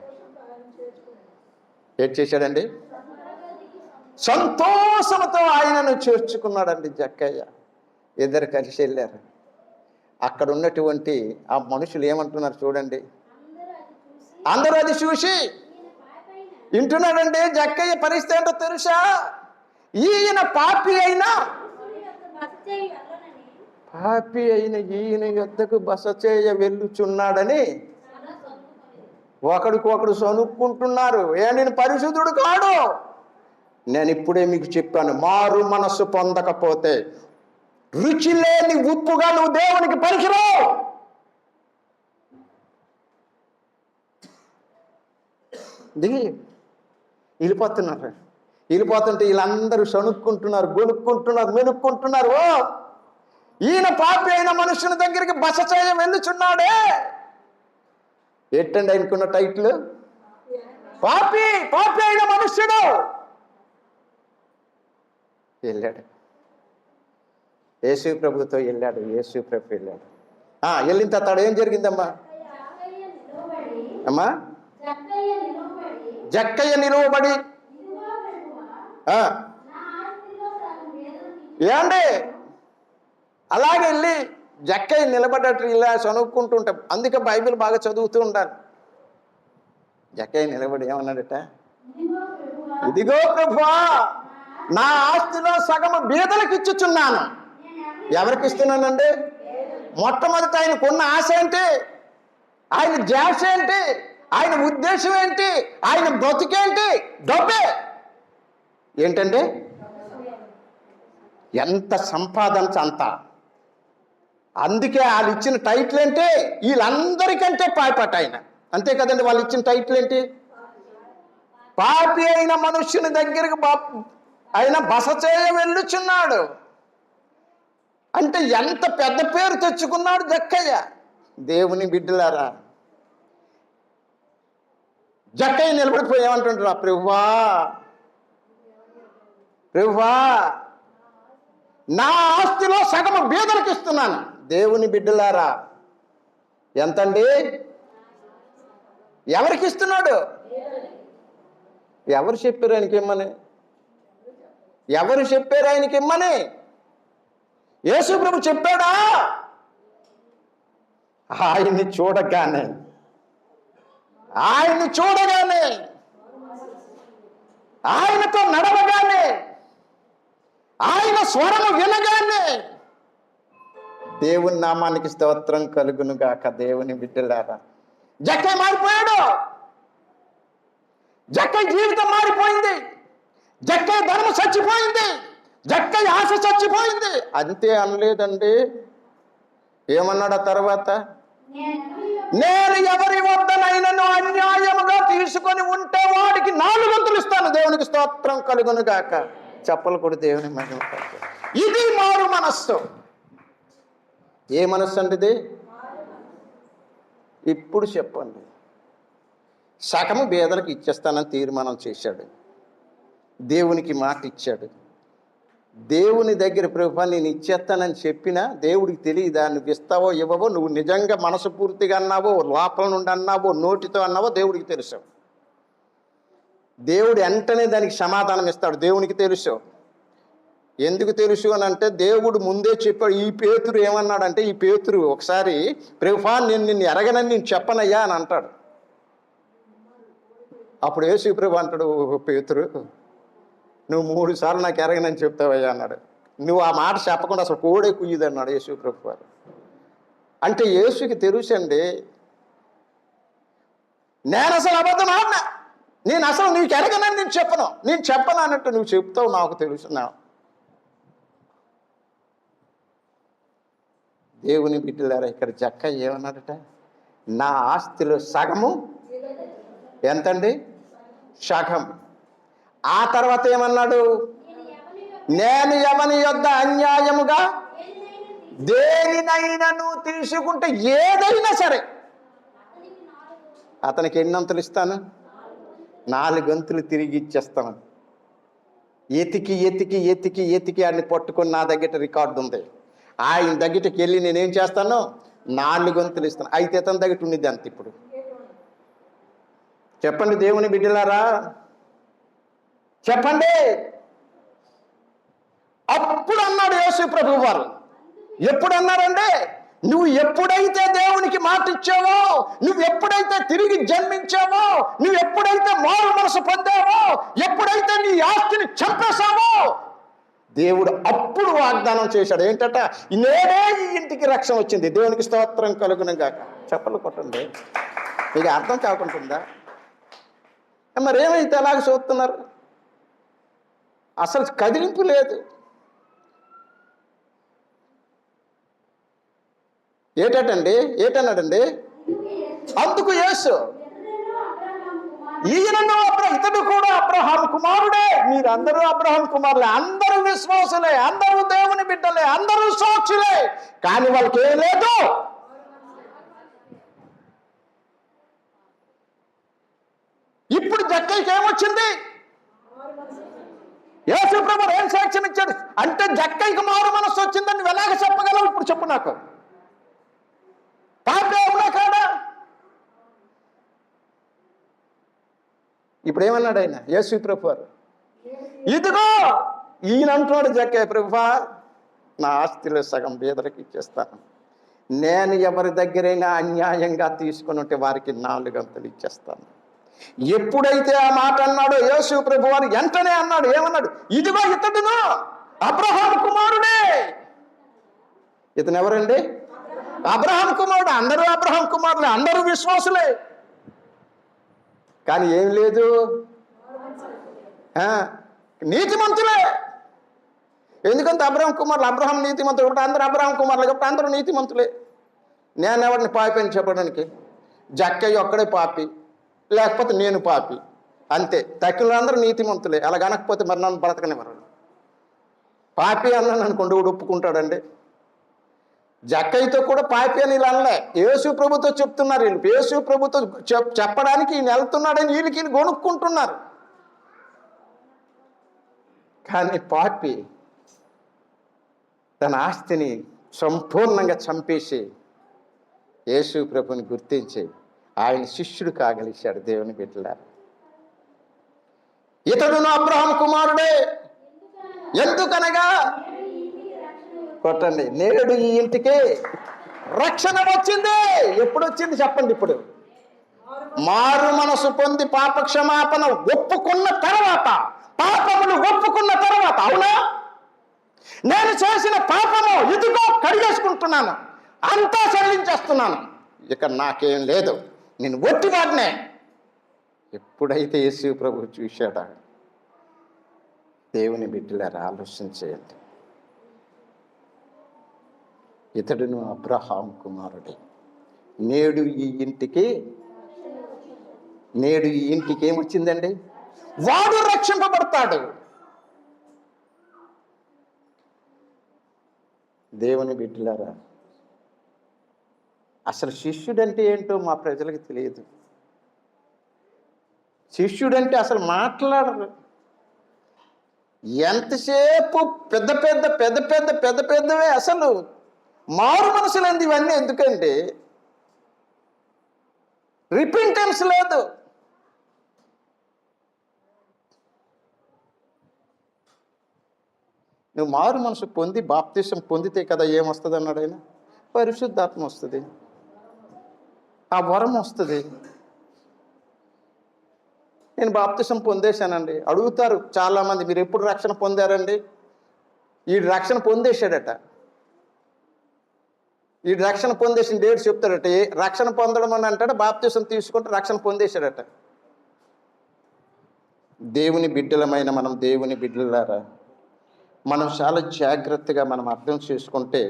ఏం చేశాడండి? సంతోషంతో ఆయనను చేర్చుకున్నాడండి జక్కయ్య. ఇద్దరు కలిసి వెళ్ళారు. అక్కడ ఉన్నటువంటి ఆ మనుషులు ఏమంటున్నారు చూడండి. అందరూ అది చూసి వింటున్నాడండి. జక్కయ్య పరిస్థితి ఏంటో తెలుసా? ఈయన పాపి అయిన ఈయన యొద్దకు బస చేయ వెళ్ళుచున్నాడని ఒకడికొకడు సనుక్కుంటున్నారు. నేను పరిశుద్ధుడు కాడు. నేను ఇప్పుడే మీకు చెప్పాను, మారు మనస్సు పొందకపోతే రుచి లేని ఉప్పుగా నువ్వు దేవునికి పనికిరావు. దిగి వెళ్ళిపోతుంటే వీళ్ళందరూ సనుక్కుంటున్నారు, గొనుక్కుంటున్నారు, మెనుక్కుంటున్నారు. ఓ, ఈయన పాపి అయిన మనుషుని దగ్గరికి బస చేయ వెళ్ళుచున్నాడే. ఏంటండి ఆయనకున్న టైటిల్? పాపి అయిన మనుష్యుడు. వెళ్ళాడు, యేసు ప్రభుతో వెళ్ళాడు. యేసు ప్రభు వెళ్ళాడు. వెళ్ళిన తర్వాత ఏం జరిగిందమ్మా? అమ్మా, జక్కయ్య నిలువబడి ఏమండి అలాగే వెళ్ళి జక్కయ్య నిలబడ్డట్టు ఇలా చదువుకుంటూ ఉంటాం. అందుకే బైబిల్ బాగా చదువుతూ ఉండాలి. జక్కయ్య నిలబడి ఏమన్నాడట, ఇదిగో ప్రభువా నా ఆస్తిలో సగము బీదలకు ఇచ్చుచున్నాను. ఎవరికి ఇస్తున్నానండి? మొట్టమొదటి ఆయనకున్న ఆశ ఏంటి? ఆయన ధ్యాస ఏంటి? ఆయన ఉద్దేశం ఏంటి? ఆయన బ్రతికేంటి? డబ్బే. ఏంటంటే ఎంత సంపాదన అంత. అందుకే వాళ్ళు ఇచ్చిన టైటిల్ ఏంటి? వీళ్ళందరికంటే పాయపాట ఆయన. అంతే కదండి, వాళ్ళు ఇచ్చిన టైటిల్ ఏంటి? పాపి అయిన మనుష్యుని దగ్గరికి ఆయన బస చేయ వెళ్ళుచున్నాడు. అంటే ఎంత పెద్ద పేరు తెచ్చుకున్నాడు జక్కయ్య. దేవుని బిడ్డలారా, జక్కయ్య నిలబడిపోయి ఏమంటుంటారా, ప్రభువా ప్రభువా నా ఆస్తిలో సగము బీదలకు ఇస్తున్నాను. దేవుని బిడ్డలారా ఎంతండి? ఎవరికి ఇస్తున్నాడు? ఎవరు చెప్పారు ఆయనకి ఇమ్మని? ఎవరు చెప్పారు ఆయనకి ఇమ్మని? యేసు ప్రభు చెప్పాడా? ఆయన్ని చూడగానే ఆయనతో నడవగానే ఆయన స్వరము వినగానే దేవుని నామానికి స్తోత్రం కలుగును గాక. దేవుని బిడ్డలారా జక్కయ్య మారిపోయాడు. జక్కయ్య జీవితం మారిపోయింది. జక్కయ్య ధర్మం చచ్చిపోయింది. జక్కయ్య ఆశ చచ్చిపోయింది. అంతే అనలేదండి. ఏమన్నాడు ఆ తర్వాత? నేను ఎవరి వద్దనైనను అన్యాయముగా తీసుకొని ఉంటే వాడికి 4 వంతులు ఇస్తాను. దేవునికి స్తోత్రం కలుగును గాక. చెప్పలు కూడా దేవుని మహిమ. ఇది మారు మనస్సు. ఏ మనస్సు అండి ఇది? ఇప్పుడు చెప్పండి. సగము బేదలకు ఇచ్చేస్తానని తీర్మానం చేశాడు. దేవునికి మాట ఇచ్చాడు. దేవుని దగ్గర ప్రభువా నేను ఇచ్చేస్తానని చెప్పినా దేవుడికి తెలియదా? నువ్వు ఇస్తావో ఇవ్వవో, నువ్వు నిజంగా మనసు పూర్తిగా అన్నావో, లోపల నుండి అన్నావో, నోటితో అన్నావో దేవుడికి తెలుసు. దేవుడు వెంటనే దానికి సమాధానం ఇస్తాడు. దేవునికి తెలుసు. ఎందుకు తెలుసు అని అంటే దేవుడు ముందే చెప్పాడు. ఈ పేతురు ఏమన్నాడంటే, ఈ పేతురు ఒకసారి ప్రభువా నేను నిన్ను ఎరగనని నేను చెప్పనయ్యా అని అంటాడు. అప్పుడు యేసు ప్రభు అంటాడు, పేతురు నువ్వు 3 సార్లు నాకు ఎరగనని చెప్తావయ్యా అన్నాడు. నువ్వు ఆ మాట చెప్పకుండా అసలు కోడే కుయ్యదు అన్నాడు యేసు ప్రభు వారు. అంటే యేసుకి తెలుసండి, నేను అసలు అబద్ధం ఆడినా, నేను అసలు నీకు ఎరగనని నేను చెప్పను అన్నట్టు నువ్వు చెప్తావు నాకు తెలుసు. దేవుని బిడ్డలారా ఇక్కడ జక్కయ్య ఏమన్నాడట? నా ఆస్తిలో సగము ఎంతండి? సగం. ఆ తర్వాత ఏమన్నాడు? నేను ఎవని యొద్ద అన్యాయముగా దేనినైనా నువ్వు తీసుకుంటే ఏదైనా సరే అతనికి ఎన్ని వంతులు ఇస్తాను? 4 వంతులు తిరిగి ఇచ్చేస్తాను. ఎతికి ఎతికి ఎతికి ఎతికి అన్ని పట్టుకొని నా దగ్గర రికార్డు ఉంది. ఆయన దగ్గరికి వెళ్ళి నేనేం చేస్తాను? 4 వంతులు ఇస్తాను. అయితే అతని దగ్గర ఉండిద్ది అంత. ఇప్పుడు చెప్పండి దేవుని బిడ్డలారా, చెప్పండి. అప్పుడు అన్నాడు యేసు ప్రభు వారు. ఎప్పుడు అన్నారండి? నువ్వు ఎప్పుడైతే దేవునికి మాట ఇచ్చావో, నువ్వు ఎప్పుడైతే తిరిగి జన్మించావో, నువ్వు ఎప్పుడైతే మారు మనసు పొందావో, ఎప్పుడైతే నీ ఆస్తిని చంపేశావో దేవుడు అప్పుడు వాగ్దానం చేశాడు. ఏంటట? నేనే ఈ ఇంటికి రక్షణ వచ్చింది. దేవునికి స్తోత్రం కలుగును గాక. చెప్పలు కొట్టండి. మీకు అర్థం కాకుంటుందా? మరి ఏమైతే అలాగ చూస్తున్నారు? అసలు కదిలింపు లేదు. ఏటన్నాడండి? అందుకు యేసు ఇతడు కూడా అబ్రహాం కుమారుడే. మీరందరూ అబ్రహాం కుమారులే, అందరూ విశ్వాసులే, అందరూ దేవుని బిడ్డలే, అందరూ సాక్షులే. కానీ వాళ్ళకి ఏం లేదు. ఇప్పుడు జక్కయ్యకి ఏమొచ్చింది? యేసు ప్రభు ఏం సాక్ష్యం ఇచ్చాడు అంటే జక్కయ్యకి మారు మనస్సు వచ్చిందని నువ్వు ఎలాగ చెప్పగలవు? ఇప్పుడు చెప్పు నాకు. పాపే అవునా కాడా? ఇప్పుడు ఏమన్నాడు ఆయన? యేసు ప్రభు వారు, ఇదిగో ఈయన అంటున్నాడు జక్కయ్య, ప్రభువా నా ఆస్తిలో సగం బీదలకు ఇచ్చేస్తాను, నేను ఎవరి దగ్గరైనా అన్యాయంగా తీసుకుని ఉంటే వారికి 4 అంతలు ఇచ్చేస్తాను. ఎప్పుడైతే ఆ మాట అన్నాడో యేసు ప్రభు వారు వెంటనే అన్నాడు, ఏమన్నాడు? ఇదిగో ఇతడును అబ్రహాము కుమారుడే. ఇతను ఎవరండి? అబ్రహాం కుమారుడు. అందరూ అబ్రహాం కుమారులే, అందరూ విశ్వాసులే. కానీ ఏం లేదు, నీతిమంతులే. ఎందుకంటే అబ్రహాం కుమారులు, అబ్రహాం నీతిమంతులు కాబట్టి అందరూ అబ్రహాం కుమారులు కాబట్టి అందరూ నీతిమంతులే. నేను ఎవరిని పాపి అని చెప్పడానికి? జక్కయ్య ఒక్కడే పాపి, లేకపోతే నేను పాపి, అంతే. తక్కిన అందరూ నీతిమంతులే. అలా కనకపోతే మరి నన్ను బ్రతకనివ్వరు. పాపి అన్నాను అనుకోండి, వాడు ఒప్పుకుంటాడండి? జక్కయ్యతో కూడా పాపి అని ఇలా అనలే, యేసు ప్రభుతో చెప్తున్నారు వీళ్ళు. యేసు ప్రభుతో చెప్పడానికి ఈయన వెళ్తున్నాడని వీళ్ళకి గొనుక్కుంటున్నారు. కానీ పాపి తన ఆస్తిని సంపూర్ణంగా చంపేసి యేసు ప్రభుని గుర్తించి ఆయన శిష్యుడు కాగలిశాడు. దేవుని బిడ్డలారా, ఇతడును అబ్రహాం కుమారుడే. ఎందుకనగా, కొట్టండి, నేడు ఈ ఇంటికి రక్షణ వచ్చింది. ఎప్పుడు వచ్చింది చెప్పండి? ఇప్పుడు మారు మనసు పొంది పాప క్షమాపణ ఒప్పుకున్న తర్వాత, పాపములు ఒప్పుకున్న తర్వాత, అవునా, నేను చేసిన పాపము ఇదిగో కడిగేసుకుంటున్నాను, అంతా చెల్లించేస్తున్నాను, ఇక నాకేం లేదు, నేను ఒట్టివాడినే. ఎప్పుడైతే యేసు ప్రభు చూశాడా? దేవుని బిడ్డలారా, ఆలోచన చేయండి. ఇతడును అబ్రహాం కుమారుడే. నేడు ఈ ఇంటికి ఏమొచ్చిందండి? వాడు రక్షింపబడతాడు. దేవుని బిడ్డలారా, అసలు శిష్యుడంటే ఏంటో మా ప్రజలకు తెలియదు. శిష్యుడంటే అసలు మాట్లాడరు. ఎంతసేపు పెద్ద పెద్దవే. అసలు మారు మనసులంది ఇవన్నీ ఎందుకండి? రిపెంటెన్స్ లేదు. నువ్వు మారు మనసు పొంది బాప్తిసం పొందితే కదా ఏమొస్తుంది అన్నాడు ఆయన? పరిశుద్ధాత్మ వస్తుంది, ఆ వరం వస్తుంది. నేను బాప్తిసం పొందేశానండి. అడుగుతారు చాలామంది, మీరు ఎప్పుడు రక్షణ పొందారండి? ఈ రక్షణ పొందేశాడట. ఈ రక్షణ పొందేసిన డేట్ చెప్తాడట. రక్షణ పొందడం అని అంటాడు, బాప్తిసం తీసుకుంటే రక్షణ పొందేశాడట. దేవుని బిడ్డలమైన మనం, దేవుని బిడ్డలారా, మనం చాలా జాగ్రత్తగా మనం అర్థం చేసుకుంటే,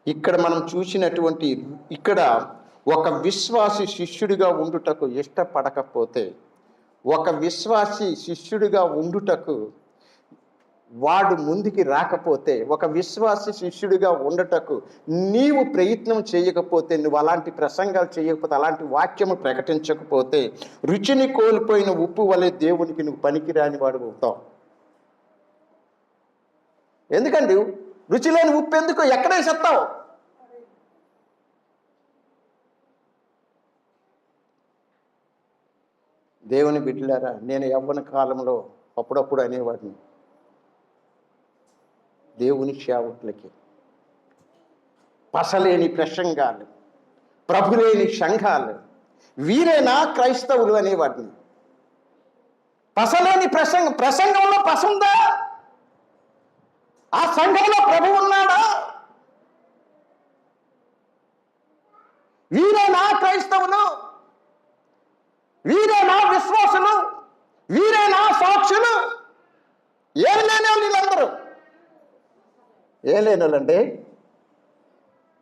ఇక్కడ మనం చూసినటువంటి ఇక్కడ ఒక విశ్వాసి శిష్యుడిగా ఉండుటకు ఇష్టపడకపోతే, ఒక విశ్వాసి శిష్యుడిగా ఉండుటకు వాడు ముందుకి రాకపోతే, ఒక విశ్వాసి శిష్యుడిగా ఉండటకు నీవు ప్రయత్నం చేయకపోతే, నువ్వు అలాంటి ప్రసంగాలు చేయకపోతే, అలాంటి వాక్యము ప్రకటించకపోతే, రుచిని కోల్పోయిన ఉప్పు వలె దేవునికి నువ్వు పనికిరాని వాడు అవుతావు. ఎందుకండి రుచి లేని ఉప్పు ఎందుకు ఎక్కడే చెత్తావు? దేవుని బిడ్డలారా, నేను యవ్వన కాలంలో అప్పుడప్పుడు అనేవాడిని, దేవుని సేవకులకి పసలేని ప్రసంగాలు, ప్రభులేని సంఘాలు, వీరేనా క్రైస్తవులు అనేవాడిని. పసలేని ప్రసంగంలో పసుందా? ఆ సంఘంలో ప్రభు ఉన్నాడా? వీరేనా క్రైస్తవులు? వీరేనా విశ్వాసులు? వీరేనా సాక్షులు? ఏం లేని వాళ్ళు వీళ్ళందరూ. ఏం లేని వాళ్ళండి?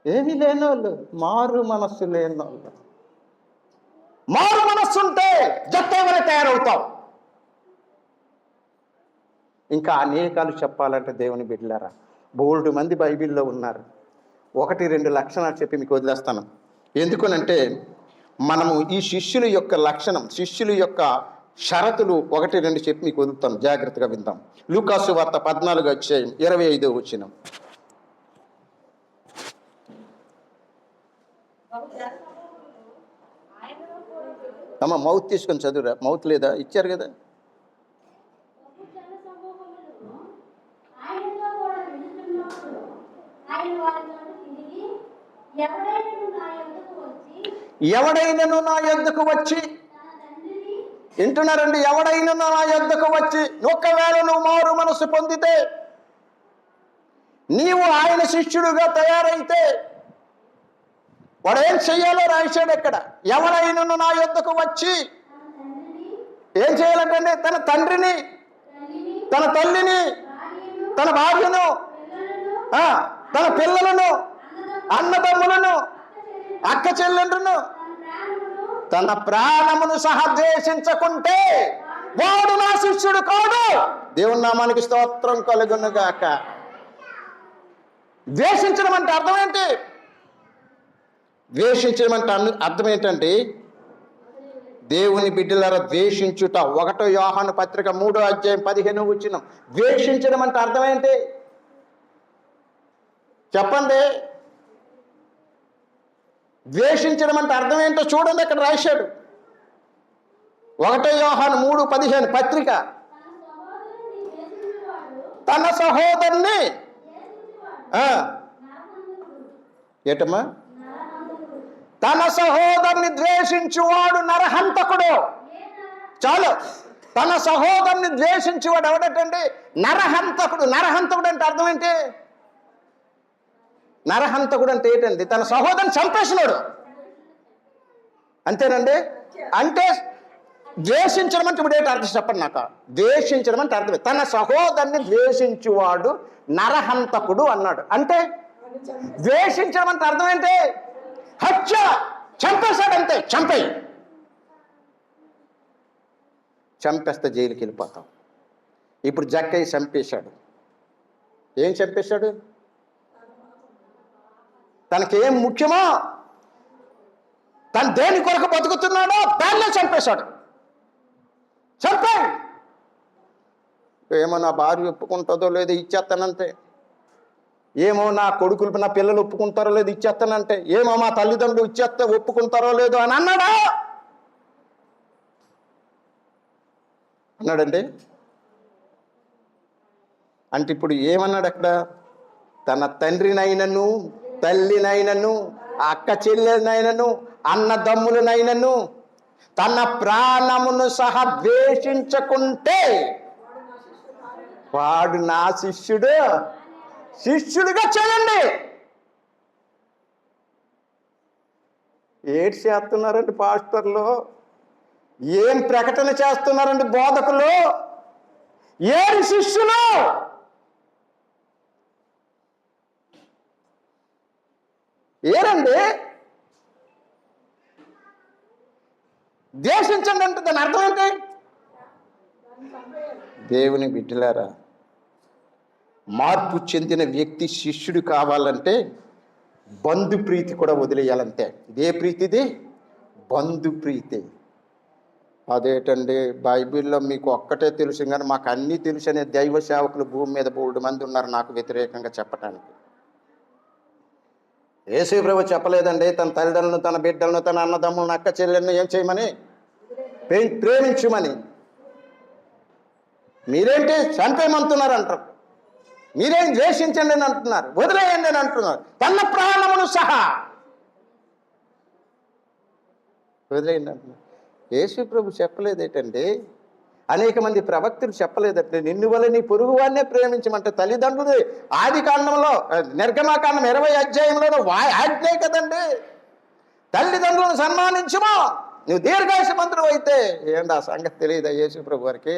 ఏమీ లేని వాళ్ళు, మారు మనస్సు లేని వాళ్ళు. మారు మనస్సు ఉంటే జట్టేవరే తయారవుతావు. ఇంకా అనేకాలు చెప్పాలంటే దేవుని బిడ్డలారా, బోల్డు మంది బైబిల్లో ఉన్నారు. 1-2 లక్షణాలు చెప్పి మీకు వదిలేస్తాను. ఎందుకనంటే మనము ఈ శిష్యుల యొక్క లక్షణం, శిష్యుల యొక్క షరతులు 1-2 చెప్పి మీకు వదులుతాను, జాగ్రత్తగా విందాం. లూకాసు వార్త 14:25 అమ్మ మౌత్ తీసుకొని చదువురా. మౌత్ లేదా? ఇచ్చారు కదా. ఎవడైనను నా యొద్దకు వచ్చి వింటున్నారండి, ఎవడైనా నా యొద్దకు వచ్చి ఒకవేళ నువ్వు మారు మనసు పొందితే, నీవు ఆయన శిష్యుడుగా తయారైతే వాడు ఏం చెయ్యాలో రాశాడు ఇక్కడ. ఎవడైనను నా యొద్దకు వచ్చి ఏం చేయాలంటే తన తండ్రిని, తన తల్లిని, తన భార్యను, తన పిల్లలను, అన్నదమ్ములను, అక్క చెల్లెండ్రును, తన ప్రాణమును సహా ద్వేషించకుంటే వాడు నా శిష్యుడు కాడు. దేవుని నామానికి స్తోత్రం కలుగును గాక. ద్వేషించడం అంటే అర్థం ఏంటి? ద్వేషించడం అంటే అర్థం ఏంటంటే దేవుని బిడ్డలారా ద్వేషించుట. 1 యోహాను పత్రిక 3వ అధ్యాయం 15వ వచనం. ద్వేషించడం అంటే అర్థం ఏంటి చెప్పండి? ద్వేషించడం అంటే అర్థం ఏంటో చూడండి, అక్కడ రాశాడు. 1 యోహాను 3:15 పత్రిక. తన సహోదరుని ఏటమ్మా? తన సహోదరుని ద్వేషించువాడు నరహంతకుడు. చాలు. తన సహోదరుని ద్వేషించువాడు ఎవడటండి? నరహంతకుడు. నరహంతకుడు అంటే అర్థం ఏంటి? నరహంతకుడు అంటే ఏంటండి? తన సహోదరుని చంపేసినాడు, అంతేనండి. అంటే ద్వేషించడం అంటే ఇప్పుడు ఏంటి అర్థం చెప్పండి నాకు. ద్వేషించడం అంటే అర్థమే. తన సహోదరుని ద్వేషించువాడు నరహంతకుడు అన్నాడు. అంటే ద్వేషించడం అంటే అర్థం ఏంటి? హత్య, చంపేశాడంతే. చంపేస్తే జైలుకి వెళ్ళిపోతాం. ఇప్పుడు జక్కయ్య చంపేశాడు. ఏం చంపేశాడు? తనకేం ముఖ్యమో, తను దేని కొరకు బతుకుతున్నాడో దాన్నే చంపేశాడు. చంపాడు. ఏమో నా భార్య ఒప్పుకుంటుందో లేదో ఇచ్చేస్తానంతే, ఏమో నా కొడుకులు నా పిల్లలు ఒప్పుకుంటారో లేదో ఇచ్చేస్తానంటే, ఏమో మా తల్లిదండ్రులు ఇచ్చేస్తే ఒప్పుకుంటారో లేదో అని అన్నాడండి. అంటే ఇప్పుడు ఏమన్నాడు అక్కడ? తన తండ్రినైనను, తల్లినైనను, అక్క చెల్లెనైనను, అన్నదమ్ములనైనను, తన ప్రాణమును సహా ద్వేషించకుంటే వాడు నా శిష్యుడిగా చేయండి. ఏడు చేస్తున్నారండి పాస్టర్లు? ఏం ప్రకటన చేస్తున్నారండి బోధకులు? ఏడు శిష్యులు. ఏరండి? ద్వేషించండి అంటే దాని అర్థం ఏంటి? దేవుని బిడ్డలారా, మార్పు చెందిన వ్యక్తి శిష్యుడు కావాలంటే బంధుప్రీతి కూడా వదిలేయాలంతే. ఇదే ప్రీతిది బంధుప్రీతి. అదేటండి బైబిల్లో మీకు ఒక్కటే తెలుసు కానీ మాకు అన్నీ తెలుసు అనే దైవ సేవకులు భూమి మీద 3 మంది ఉన్నారు నాకు వ్యతిరేకంగా చెప్పటానికి. యేసు ప్రభు చెప్పలేదండి తన తల్లిదండ్రులను, తన బిడ్డలను, తన అన్నదమ్ములను, అక్క చెల్లెలను ఏం చేయమని? ప్రేమించుమని. మీరేంటి చంపేయమంటున్నారు అంటారు, మీరేం ద్వేషించండి అని అంటున్నారు, వదిలేయండి అని అంటున్నారు. తన ప్రాణమును సహా వదిలేయండి అంటున్నారు. యేసు ప్రభు చెప్పలేదేటండి? అనేక మంది ప్రవక్తలు చెప్పలేదంటే నిన్ను వల్ల నీ పొరుగు వాడినే ప్రేమించమంటే తల్లిదండ్రులు ఆది కాండంలో నిర్గమాకాండం 20వ అధ్యాయంలో ఆజ్ఞే కదండి. తల్లిదండ్రులను సన్మానించుమో నువ్వు దీర్ఘాయుషమంతుడు అయితే. ఏంటి ఆ సంగతి తెలియదా యేసు ప్రభు వారికి?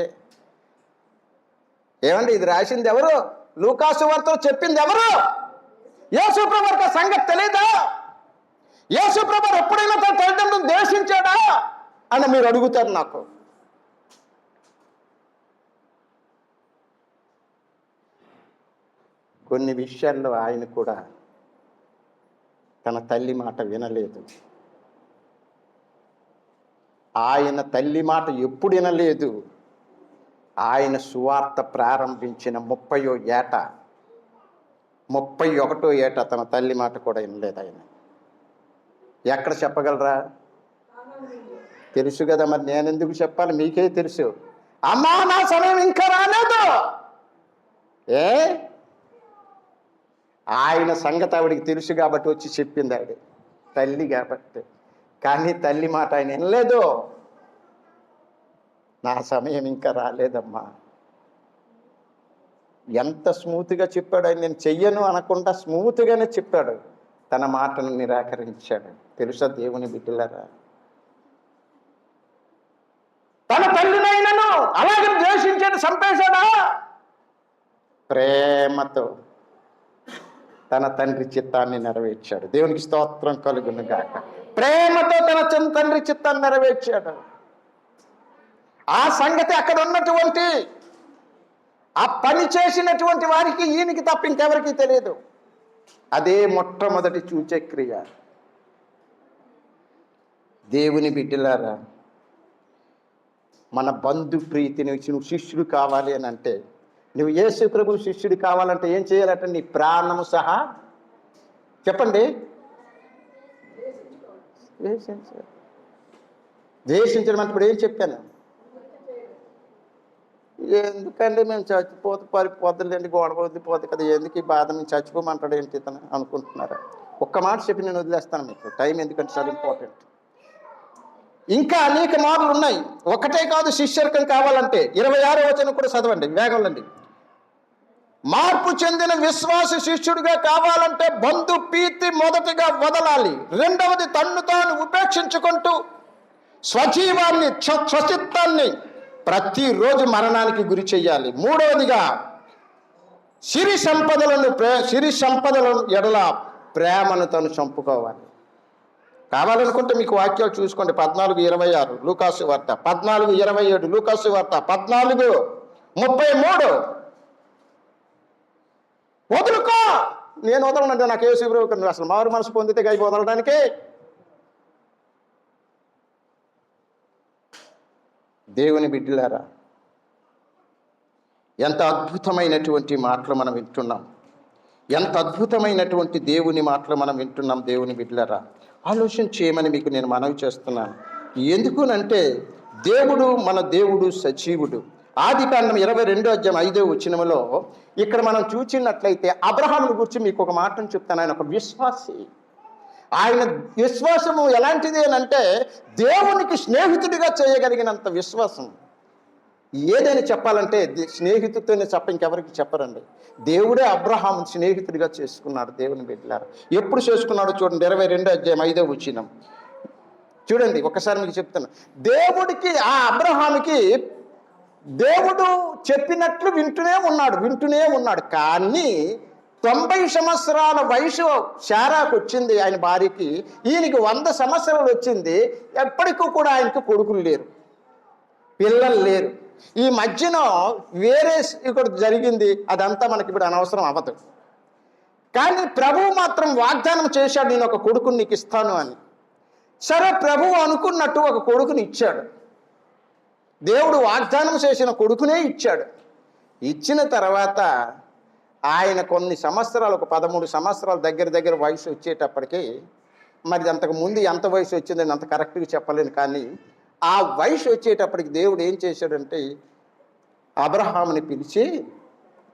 ఏమండి ఇది రాసింది ఎవరు? లూకాసు వార్తలో చెప్పింది ఎవరు? యేసు ప్రభు వారికి ఆ సంగతి తెలియదా? యేసు ప్రభు ఎప్పుడైనా తన తల్లిదండ్రులను ద్వేషించాడా అని మీరు అడుగుతారు నాకు. కొన్ని విషయాల్లో ఆయన కూడా తన తల్లి మాట వినలేదు. ఆయన తల్లి మాట ఎప్పుడు వినలేదు? ఆయన సువార్త ప్రారంభించిన 30వ ఏట 31వ ఏట తన తల్లి మాట కూడా వినలేదు ఆయన. ఎక్కడ చెప్పగలరా? తెలుసు కదా, మరి నేనెందుకు చెప్పాలి? మీకే తెలుసు. అమ్మా నా సమయం ఇంకా రాలేదు. ఆయన సంగతి ఆవిడికి తెలుసు కాబట్టి వచ్చి చెప్పింది ఆవిడ, తల్లి కాబట్టి. కానీ తల్లి మాట ఆయన వినలేదు. నా సమయం ఇంకా రాలేదమ్మా. ఎంత స్మూత్గా చెప్పాడు ఆయన, నేను చెయ్యను అనకుండా స్మూత్గానే చెప్పాడు. తన మాటను నిరాకరించాడు. తెలుసా దేవుని బిడ్డలారా, తన తల్లినైనను అలాగే ద్వేషించాడు, చంపేశాడా? ప్రేమతో తన తండ్రి చిత్తాన్ని నెరవేర్చాడు. దేవునికి స్తోత్రం కలుగును గాక. ప్రేమతో తన తండ్రి చిత్తాన్ని నెరవేర్చాడు. ఆ సంగతి అక్కడ ఉన్నటువంటి ఆ పని చేసినటువంటి వారికి, ఈయనకి తప్ప ఇంకెవరికి తెలియదు. అదే మొట్టమొదటి చూచే క్రియ. దేవుని బిడ్డలారా, మన బంధు ప్రీతిని నువ్వు శిష్యుడు కావాలి అని అంటే, నువ్వు యేసు ప్రభు శిష్యుడు కావాలంటే ఏం చేయాలంటే నీ ప్రాణము సహా చెప్పండి ద్వేషించడం అంటే ఇప్పుడు ఏం చెప్పాను? ఎందుకండి మేము చచ్చిపోతే పరిపోద్దులేండి, గోడ వదిలిపోతుంది కదా, ఎందుకు ఈ బాధ, మేము చచ్చిపోమంటాడు ఏంటి ఇతను అనుకుంటున్నారా? ఒక్క మాట చెప్పి నేను వదిలేస్తాను మీకు, టైం ఎందుకంటే చాలా ఇంపార్టెంట్. ఇంకా అనేక మార్లు ఉన్నాయి. ఒకటే కాదు శిష్యర్కం కావాలంటే. 26వ వచనం కూడా చదవండి వేగండి. మార్పు చెందిన విశ్వాస శిష్యుడిగా కావాలంటే బంధు ప్రీతి మొదటిగా వదలాలి. రెండవది తన్ను తాను ఉపేక్షించుకుంటూ స్వజీవాన్ని స్వచిత్తాన్ని ప్రతిరోజు మరణానికి గురి చెయ్యాలి. మూడవదిగా సిరి సంపదలను ఎడల ప్రేమను తను చంపుకోవాలి. కావాలనుకుంటే మీకు వాక్యాలు చూసుకోండి. 14:26 లూకాసు వార్త, 14:27 లూకాసు వార్త, 14:33. వదులుకో. నేను వదలనంటే నాకు యేసు ప్రభు అసలు మారు మనసు పొందితే గై వదలడానికి. దేవుని బిడ్డలారా, ఎంత అద్భుతమైనటువంటి మాటలు మనం వింటున్నాం, ఎంత అద్భుతమైనటువంటి దేవుని మాటలు మనం వింటున్నాం. దేవుని బిడ్డలారా, ఆలోచన చేయమని మీకు నేను మనవి చేస్తున్నాను. ఎందుకునంటే దేవుడు, మన దేవుడు సజీవుడు. ఆదికాండం 22:5 ఇక్కడ మనం చూచినట్లయితే అబ్రహాముని గురించి మీకు ఒక మాటను చెప్తాను. ఆయన ఒక విశ్వాసి. ఆయన విశ్వాసము ఎలాంటిది అని అంటే దేవునికి స్నేహితుడిగా చేయగలిగినంత విశ్వాసం. ఏదైనా చెప్పాలంటే స్నేహితుడితోనే చెప్ప, ఇంకెవరికి చెప్పరండి. దేవుడే అబ్రహాము స్నేహితుడిగా చేసుకున్నాడు. దేవుని బిడ్డలారా, ఎప్పుడు చేసుకున్నాడో చూడండి. 22:5 చూడండి. ఒకసారి మీకు చెప్తాను. దేవుడికి, ఆ అబ్రహాముకి దేవుడు చెప్పినట్లు వింటూనే ఉన్నాడు. కానీ 90 సంవత్సరాల వయసు శారాకు వచ్చింది ఆయన భార్యకి. ఈయనకి 100 సంవత్సరాలు వచ్చింది. ఎప్పటికీ కూడా ఆయనకు కొడుకులు లేరు, పిల్లలు లేరు. ఈ మధ్యన వేరే ఇక్కడ జరిగింది. అదంతా మనకి ఇప్పుడు అనవసరం అవ్వదు. కానీ ప్రభువు మాత్రం వాగ్దానం చేశాడు, నేను ఒక కొడుకుని నీకు ఇస్తాను అని. సరే, ప్రభువు అనుకున్నట్టు ఒక కొడుకుని ఇచ్చాడు. దేవుడు వాగ్దానం చేసిన కొడుకునే ఇచ్చాడు. ఇచ్చిన తర్వాత ఆయన కొన్ని సంవత్సరాలు, ఒక 13 సంవత్సరాలు దగ్గర వయసు వచ్చేటప్పటికి, మరి అంతకు ముందు ఎంత వయసు వచ్చిందని అంత కరెక్ట్గా చెప్పలేను, కానీ ఆ వయసు వచ్చేటప్పటికి దేవుడు ఏం చేశాడంటే అబ్రహాముని పిలిచి,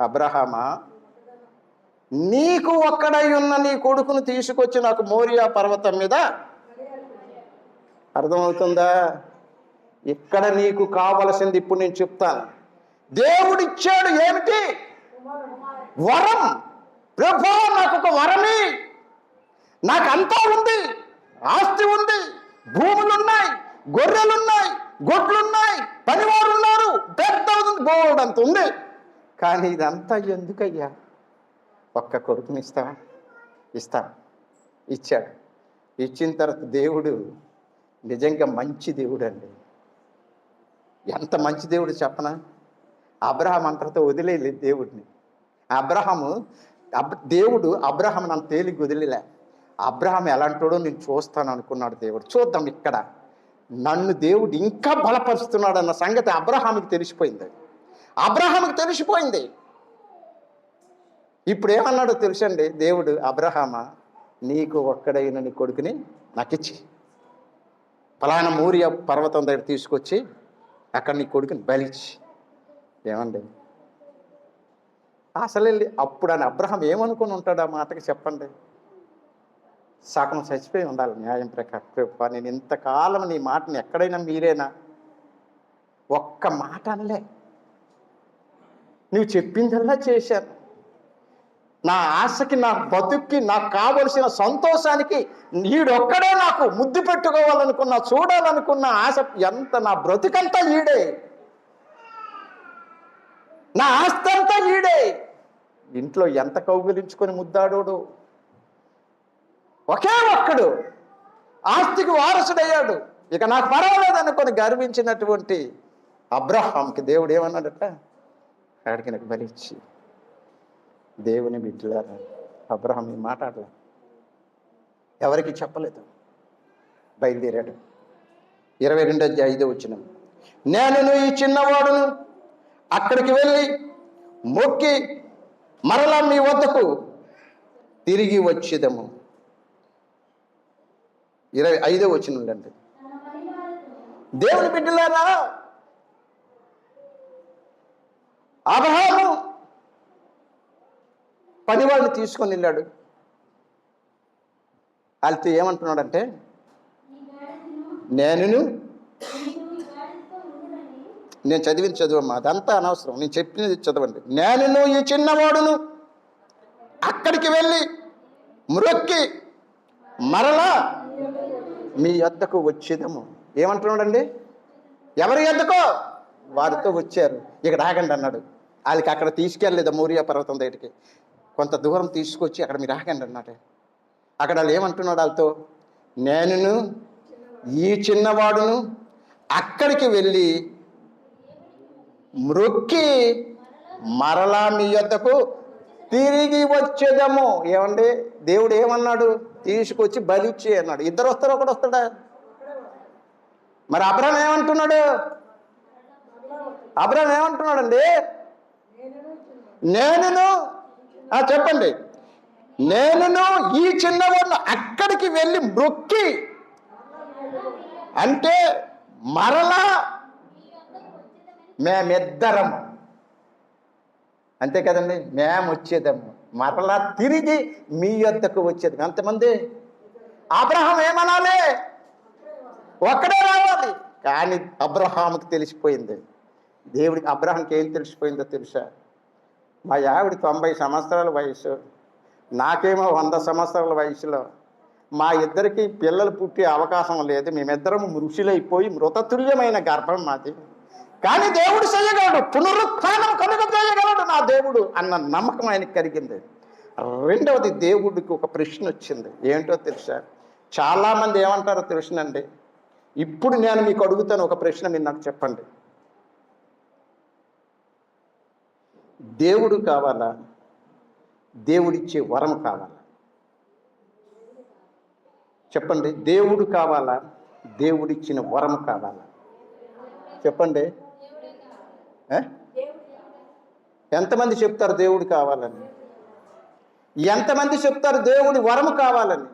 అబ్రహామా, నీకు ఒక్కడై ఉన్న నీ కొడుకును తీసుకొచ్చి నాకు మోరియా పర్వతం మీద, అర్థమవుతుందా? ఇక్కడ నీకు కావలసింది ఇప్పుడు నేను చెప్తాను. దేవుడిచ్చాడు ఏమిటి? వరం. ప్రభు, నాకు ఒక వరమి, నాకు అంతా ఉంది, ఆస్తి ఉంది, భూములున్నాయి, గొర్రెలున్నాయి, గొడ్లున్నాయి, పనివారు ఉన్నారు, పెద్ద బోర్డు అంత ఉంది. కానీ ఇదంతా ఎందుకయ్యా? ఒక్క కొడుకుని ఇస్తావా? ఇస్తాను. ఇచ్చాడు. ఇచ్చిన తర్వాత దేవుడు నిజంగా మంచి దేవుడు అండి. ఎంత మంచి దేవుడు చెప్పనా? అబ్రహాం అంతటితో వదిలేలేదు దేవుడిని. దేవుడు అబ్రహాం నన్ను తేలికి వదిలేలే. అబ్రహాం ఎలాంటోడో నేను చూస్తాను అనుకున్నాడు దేవుడు. చూద్దాం, ఇక్కడ నన్ను దేవుడు ఇంకా బలపరుస్తున్నాడు అన్న సంగతి అబ్రహాముకి తెలిసిపోయింది. ఇప్పుడు ఏమన్నాడో తెలుసండి దేవుడు? అబ్రహామా, నీకు ఒక్కడైన నీ కొడుకుని నాకిచ్చి ఫలానా మోరియా పర్వతం దగ్గర తీసుకొచ్చి అక్కడ నీ కొడుకుని బలిచ్చి. ఏమండి, అసలు వెళ్ళి అప్పుడు అని అబ్రహం ఏమనుకుని ఉంటాడు ఆ మాటకి చెప్పండి? సగం చచ్చిపోయి ఉండాలి న్యాయం ప్రకారం. ప్రభువా, నేను ఇంతకాలం నీ మాటని ఎక్కడైనా మీరేనా ఒక్క మాట అనలే, నువ్వు చెప్పిందల్లా చేశాను. నా ఆశకి, నా బతుక్కి, నాకు కావలసిన సంతోషానికి ఈడొక్కడే నాకు ముద్దు పెట్టుకోవాలనుకున్నా, చూడాలనుకున్న ఆశ ఎంత, నా బ్రతుకంతా ఈడే, నా ఆస్తి అంతా ఈడే. ఇంట్లో ఎంత కౌగిలించుకొని ముద్దాడోడు, ఒకే ఒక్కడు ఆస్తికి వారసుడయ్యాడు. ఇక నాకు పర్వాలేదనుకొని గర్వించినటువంటి అబ్రహాంకి దేవుడు ఏమన్నాడట? ఆడికి నాకు బలిచ్చి. దేవుని బిడ్డలారా, అబ్రహాం ఈ మాట్లాడలే, ఎవరికి చెప్పలేదు, బయలుదేరాడు. 22:5 నేను ఈ చిన్నవాడును అక్కడికి వెళ్ళి మొక్కి మరలా మీ వద్దకు తిరిగి వచ్చేదము. 25 అండి. దేవుని బిడ్డలారా, అబ్రహాము పనివాడిని తీసుకొని వెళ్ళాడు. వాళ్ళతో ఏమంటున్నాడంటే, నేను చదివింది చదువమ్మా, అదంతా అనవసరం, నేను చెప్పినది చదవండి. నేను ఈ చిన్నవాడును అక్కడికి వెళ్ళి మ్రొక్కి మరలా మీ యొద్దకు వచ్చేదము. ఏమంటున్నాడండి? ఎవరి యొద్దకో వారితో వచ్చారు. ఇక్కడ ఆగండి అన్నాడు. వాళ్ళకి అక్కడ తీసుకెళ్ళలేదు, మోరియా పర్వతం దగ్గరికి కొంత దూరం తీసుకొచ్చి అక్కడ మీరు ఆగండి అన్నాడు. అక్కడ వాళ్ళు ఏమంటున్నాడు వాళ్ళతో? నేను ఈ చిన్నవాడును అక్కడికి వెళ్ళి మ్రొక్కి మరలా మీ యొద్దకు తిరిగి వచ్చేదము. ఏమండి, దేవుడు ఏమన్నాడు? తీసుకొచ్చి బలిచ్చి అన్నాడు. ఇద్దరు వస్తారు, ఒకడు వస్తాడా? మరి అబ్రహాం ఏమంటున్నాడు? అబ్రహాం ఏమంటున్నాడండి? చెప్పండి. నేను ఈ చిన్నవాడిని అక్కడికి వెళ్ళి మ్రొక్కి, అంటే మరలా మేమిద్దరము, అంతే కదండి, మేము వచ్చేదము, మరలా తిరిగి మీ యొద్దకు వచ్చేది. ఎంతమంది? అబ్రహాం ఏమనాలి? ఒక్కడే రావాలి. కానీ అబ్రహాంకి తెలిసిపోయింది. దేవుడికి అబ్రహాంకి ఏం తెలిసిపోయిందో తెలుసా? మా ఆవిడ 90 సంవత్సరాల వయసు, నాకేమో 100 సంవత్సరాల వయసులో, మా ఇద్దరికి పిల్లలు పుట్టే అవకాశం లేదు, మేమిద్దరం ఋషులైపోయి మృతతుల్యమైన గర్భం మాది. కానీ దేవుడు చేయగలడు, పునరుత్థానం కలుగ చేయగలడు నా దేవుడు అన్న నమ్మకం ఆయనకి కలిగింది. రెండవది, దేవుడికి ఒక ప్రశ్న వచ్చింది. ఏంటో తెలుసా? చాలామంది ఏమంటారో తెలుసునండి. ఇప్పుడు నేను మీకు అడుగుతాను ఒక ప్రశ్న, మీరు నాకు చెప్పండి. దేవుడు కావాలా, దేవుడిచ్చే వరం కావాలా? చెప్పండి. దేవుడు కావాలా, దేవుడిచ్చిన వరం కావాలా? చెప్పండి. ఎంతమంది చెప్తారు దేవుడు కావాలని? ఎంతమంది చెప్తారు దేవుడి వరం కావాలని?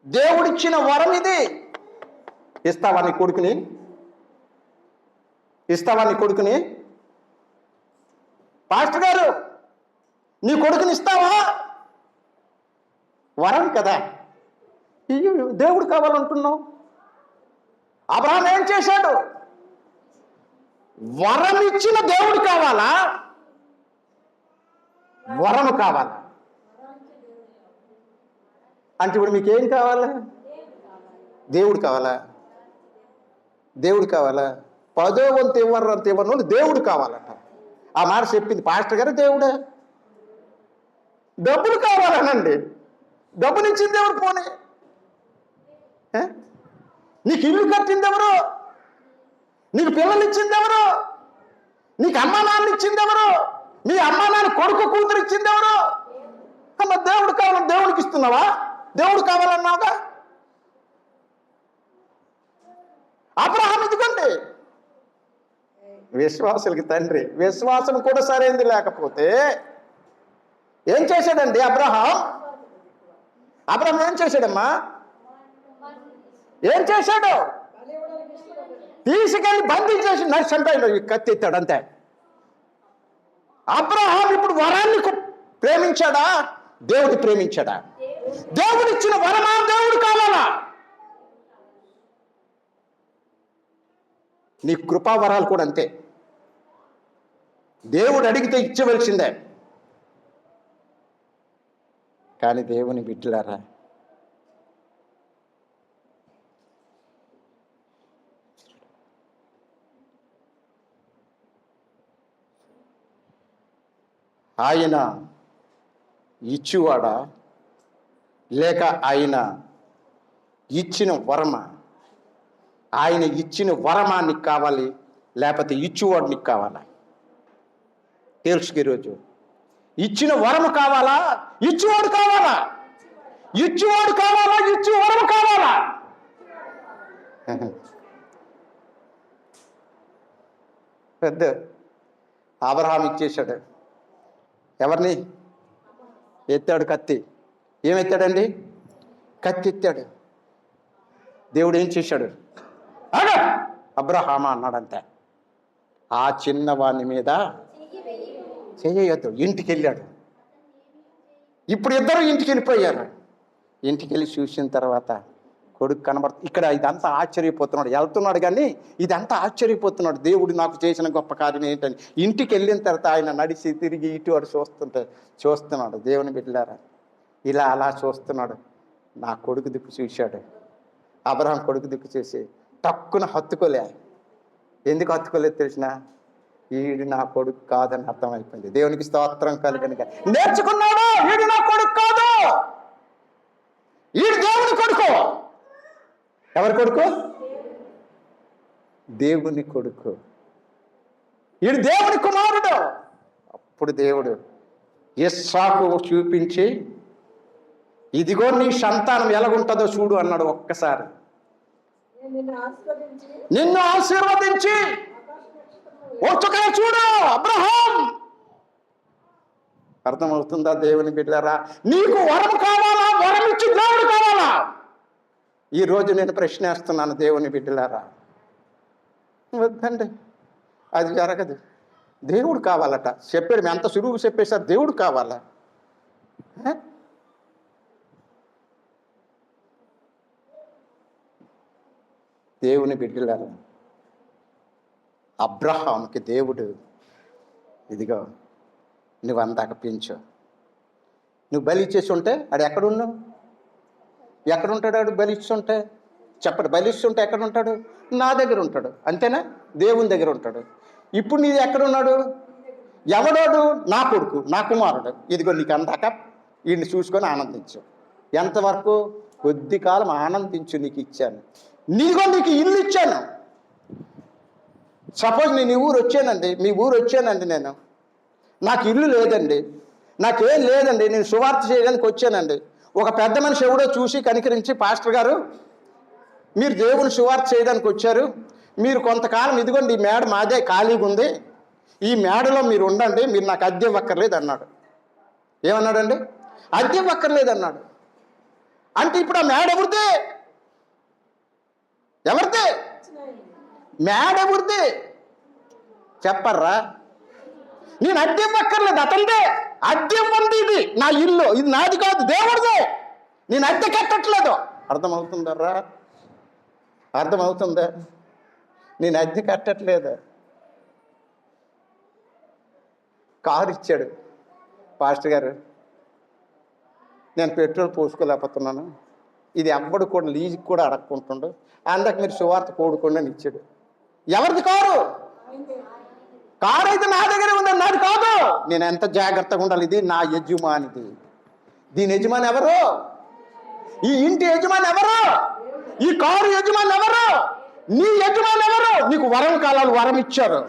దేవుడిచ్చిన వరం ఇది. ఇస్తావా నీ కొడుకుని? ఇస్తావా నీ కొడుకుని? పాస్టర్ గారు, నీ కొడుకుని ఇస్తావా? వరం కదా, దేవుడు కావాలంటున్నావు. అబ్రహాం ఏం చేశాడు? వరం ఇచ్చిన దేవుడు కావాలా, వరం కావాలా? అంటే ఇప్పుడు మీకేం కావాలా? దేవుడు కావాలా? దేవుడు కావాలా? 10వ వంతు ఇవ్వరు అంత ఇవ్వరు, దేవుడు కావాలట. ఆ మాట చెప్పింది పాస్టర్ గారు. దేవుడా? డబ్బులు కావాలనండి. డబ్బులు ఇచ్చింది ఎవరు? పోనీ, నీకు ఇల్లు కట్టింది ఎవరు? నీకు పిల్లలు ఇచ్చింది ఎవరు? నీకు అమ్మా నాన్న ఇచ్చింది ఎవరు? నీ అమ్మా నాన్న కొడుకు కూతురు ఇచ్చింది ఎవరు? అమ్మ దేవుడు కావాలని దేవుడికి ఇస్తున్నావా? దేవుడు కావాలన్నావుగా. అబ్రహాం ఇదిగోండి విశ్వాసులకి తండ్రి. విశ్వాసం కూడా సరైనది లేకపోతే ఏం చేశాడండి అబ్రహాం? అబ్రహాం ఏం చేశాడమ్మా? ఏం చేశాడు? తీసుకెళ్ళి బంధించేసి నడిచి చంపాడు. కత్తి ఎత్తాడు అంతే. అబ్రహాం ఇప్పుడు వరాన్ని ప్రేమించాడా, దేవుడు ప్రేమించాడా? దేవుడు ఇచ్చిన వరమా, దేవుడు కావాలా? నీ కృపావరాలు కూడా అంతే, దేవుడు అడిగితే ఇచ్చవలసిందే. కానీ దేవుని బిడ్డలారా, ఆయన ఇచ్చువాడా లేక ఆయన ఇచ్చిన వరమా? ఆయన ఇచ్చిన వరమా నీకు కావాలి, లేకపోతే ఇచ్చువాడు నీకు కావాలా? తెలుసుకు ఈరోజు ఇచ్చిన వరము కావాలా, ఇచ్చువాడు కావాలా? ఇచ్చువాడు కావాలా, ఇచ్చు వరము కావాలా? పెద్ద అబ్రహాం ఇచ్చేశాడు. ఎవరిని ఎత్తాడు? కత్తి. ఏమెత్తాడండి? కత్తి ఎత్తాడు. దేవుడు ఏం చేశాడు? అబ్రహామా అన్నాడంతే. ఆ చిన్నవాని మీద చేయొద్దు. ఇంటికి వెళ్ళాడు. ఇప్పుడు ఇద్దరు ఇంటికి వెళ్ళిపోయారు. ఇంటికి వెళ్ళి చూసిన తర్వాత కొడుకు కనబడుతుంది. ఇక్కడ ఇదంతా ఆశ్చర్యపోతున్నాడు, వెళ్తున్నాడు కానీ ఇదంతా ఆశ్చర్యపోతున్నాడు. దేవుడు నాకు చేసిన గొప్ప కార్యం ఏంటని. ఇంటికి వెళ్ళిన తర్వాత ఆయన నడిచి తిరిగి ఇటు అటు చూస్తున్నాడు. దేవుని బిడ్డలారా, ఇలా అలా చూస్తున్నాడు. నా కొడుకు దిక్కు చూశాడు. అబ్రహాం కొడుకు దిక్కు చూసి టక్కున హత్తుకోలే. ఎందుకు హత్తుకోలేదు తెలిసిన? వీడు నా కొడుకు కాదని అర్థమైపోయింది. దేవునికి స్తోత్రం కలుగనుక నేర్చుకున్నాడు. వీడు నా కొడుకు కాదు, వీడు దేవుని కొడుకు. ఎవరి కొడుకు? దేవుని కొడుకు. వీడు దేవుని కుమారుడు. అప్పుడు దేవుడు ఇస్సాకు చూపించి, ఇదిగో నీ సంతానం ఎలాగుంటుందో చూడు అన్నాడు. ఒక్కసారి నిన్ను ఆశీర్వదించి వచ్చుకనే చూడు అబ్రహాం. అర్థమవుతుందా దేవుని బిడ్డలారా? నీకు వరం కావాలా, వరం ఇచ్చి దేవుడు కావాలా? ఈరోజు నేను ప్రశ్నేస్తున్నాను దేవుని బిడ్డలారా. వద్దండి, అది జరగదు. దేవుడు కావాలట. చెప్పాడు, మేము అంత సులువుగా చెప్పేశారు. దేవుడు కావాలా? దేవుని బిడ్డలారా, అబ్రహాంకి దేవుడు, ఇదిగో నువ్వు అందాక పెంచు. నువ్వు బలి ఇచ్చేసి ఉంటే ఆడు ఎక్కడున్నావు? ఎక్కడుంటాడు ఆడు? బలి ఇస్తుంటే చెప్పడు. బలి ఇస్తుంటే ఎక్కడుంటాడు? నా దగ్గర ఉంటాడు. అంతేనా? దేవుని దగ్గర ఉంటాడు. ఇప్పుడు నీది ఎక్కడున్నాడు? ఎవడోడు? నా కొడుకు, నా కుమారుడు. ఇదిగో నీకు అందాక వీడిని చూసుకొని ఆనందించు. ఎంతవరకు? కొద్ది కాలం ఆనందించు, నీకు ఇచ్చాను. నీకో నీకు ఇల్లు ఇచ్చాను. సపోజ్ నేను ఈ ఊరు వచ్చానండి, మీ ఊరు వచ్చానండి, నేను నాకు ఇల్లు లేదండి, నాకేం లేదండి, నేను సువార్త చేయడానికి వచ్చానండి. ఒక పెద్ద మనిషి ఎవడో చూసి కనికరించి, పాస్టర్ గారు మీరు దేవుని సువార్త చేయడానికి వచ్చారు, మీరు కొంతకాలం ఇదిగోండి ఈ మేడ మాదే ఖాళీగా ఉంది, ఈ మేడలో మీరు ఉండండి, మీరు నాకు అద్దె ఇవ్వక్కర్లేదు అన్నాడు. ఏమన్నాడండి? అద్దె ఇవ్వక్కర్లేదు అన్నాడు. అంటే ఇప్పుడు ఆ మేడ ఎవరిదే? ఎవరిదే? మేడ ఎవరిదే చెప్పర్రా? నేను అద్దె ఇవ్వక్కర్లేదు, అతనిదే. అద్దె ఇవ్వండి, ఇది నా ఇల్లు, ఇది నాది కాదు, దేవుడిదే. నేను అద్దె కట్టట్లేదు. అర్థమవుతుందర్రా? అర్థమవుతుందా? నేను అద్దె కట్టట్లేదు. కారు ఇచ్చాడు పాస్టర్ గారు, నేను పెట్రోల్ పోసుకోలేకపోతున్నాను, ఇది ఎవ్వడు కూడా లీజుకి కూడా అడగకుంటుండు, అందాక మీరు సువార్త కోడుకోండి అని ఇచ్చాడు. ఎవరిది కారు? కారు అయితే నా దగ్గరే ఉందని, నాది కాదు. నేను ఎంత జాగ్రత్తగా ఉండాలి. ఇది నా యజమానిది. దీని యజమాని ఎవరు? ఈ ఇంటి యజమాని ఎవరు? ఈ కారు యజమాని ఎవరు? నీ యజమాని ఎవరు? నీకు వరం కాలాలు వరం ఇచ్చారు.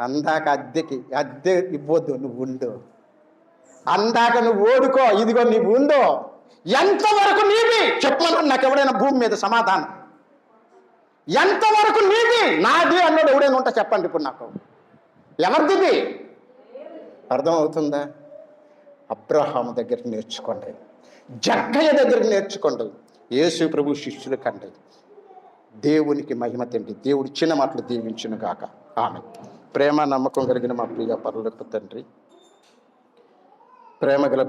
అందాక అద్దె ఇవ్వద్దు, నువ్వు ఉండు. అందాక నువ్వు ఓడుకో, ఇదిగో నువ్వు ఉండు. ఎంతవరకు నీది చెప్పమన్నాడు నాకు ఎవడైనా భూమి మీద సమాధానం. ఎంతవరకు నీది? నాది అన్నాడు ఎవడైనా ఉంటా చెప్పండి ఇప్పుడు నాకు. ఎవరిది? అర్థమవుతుందా? అబ్రహాము దగ్గర నేర్చుకోండి, జక్కయ్య దగ్గర నేర్చుకోండి, యేసు ప్రభు శిష్యుల కంటే. దేవునికి మహిమ తండ్రి. దేవుడు చిన్న మాటలు దీవించును గాక. ఆమె ప్రేమ నమ్మకం కలిగిన మా ప్రియ పరలోకపు తండ్రి, ప్రేమ గల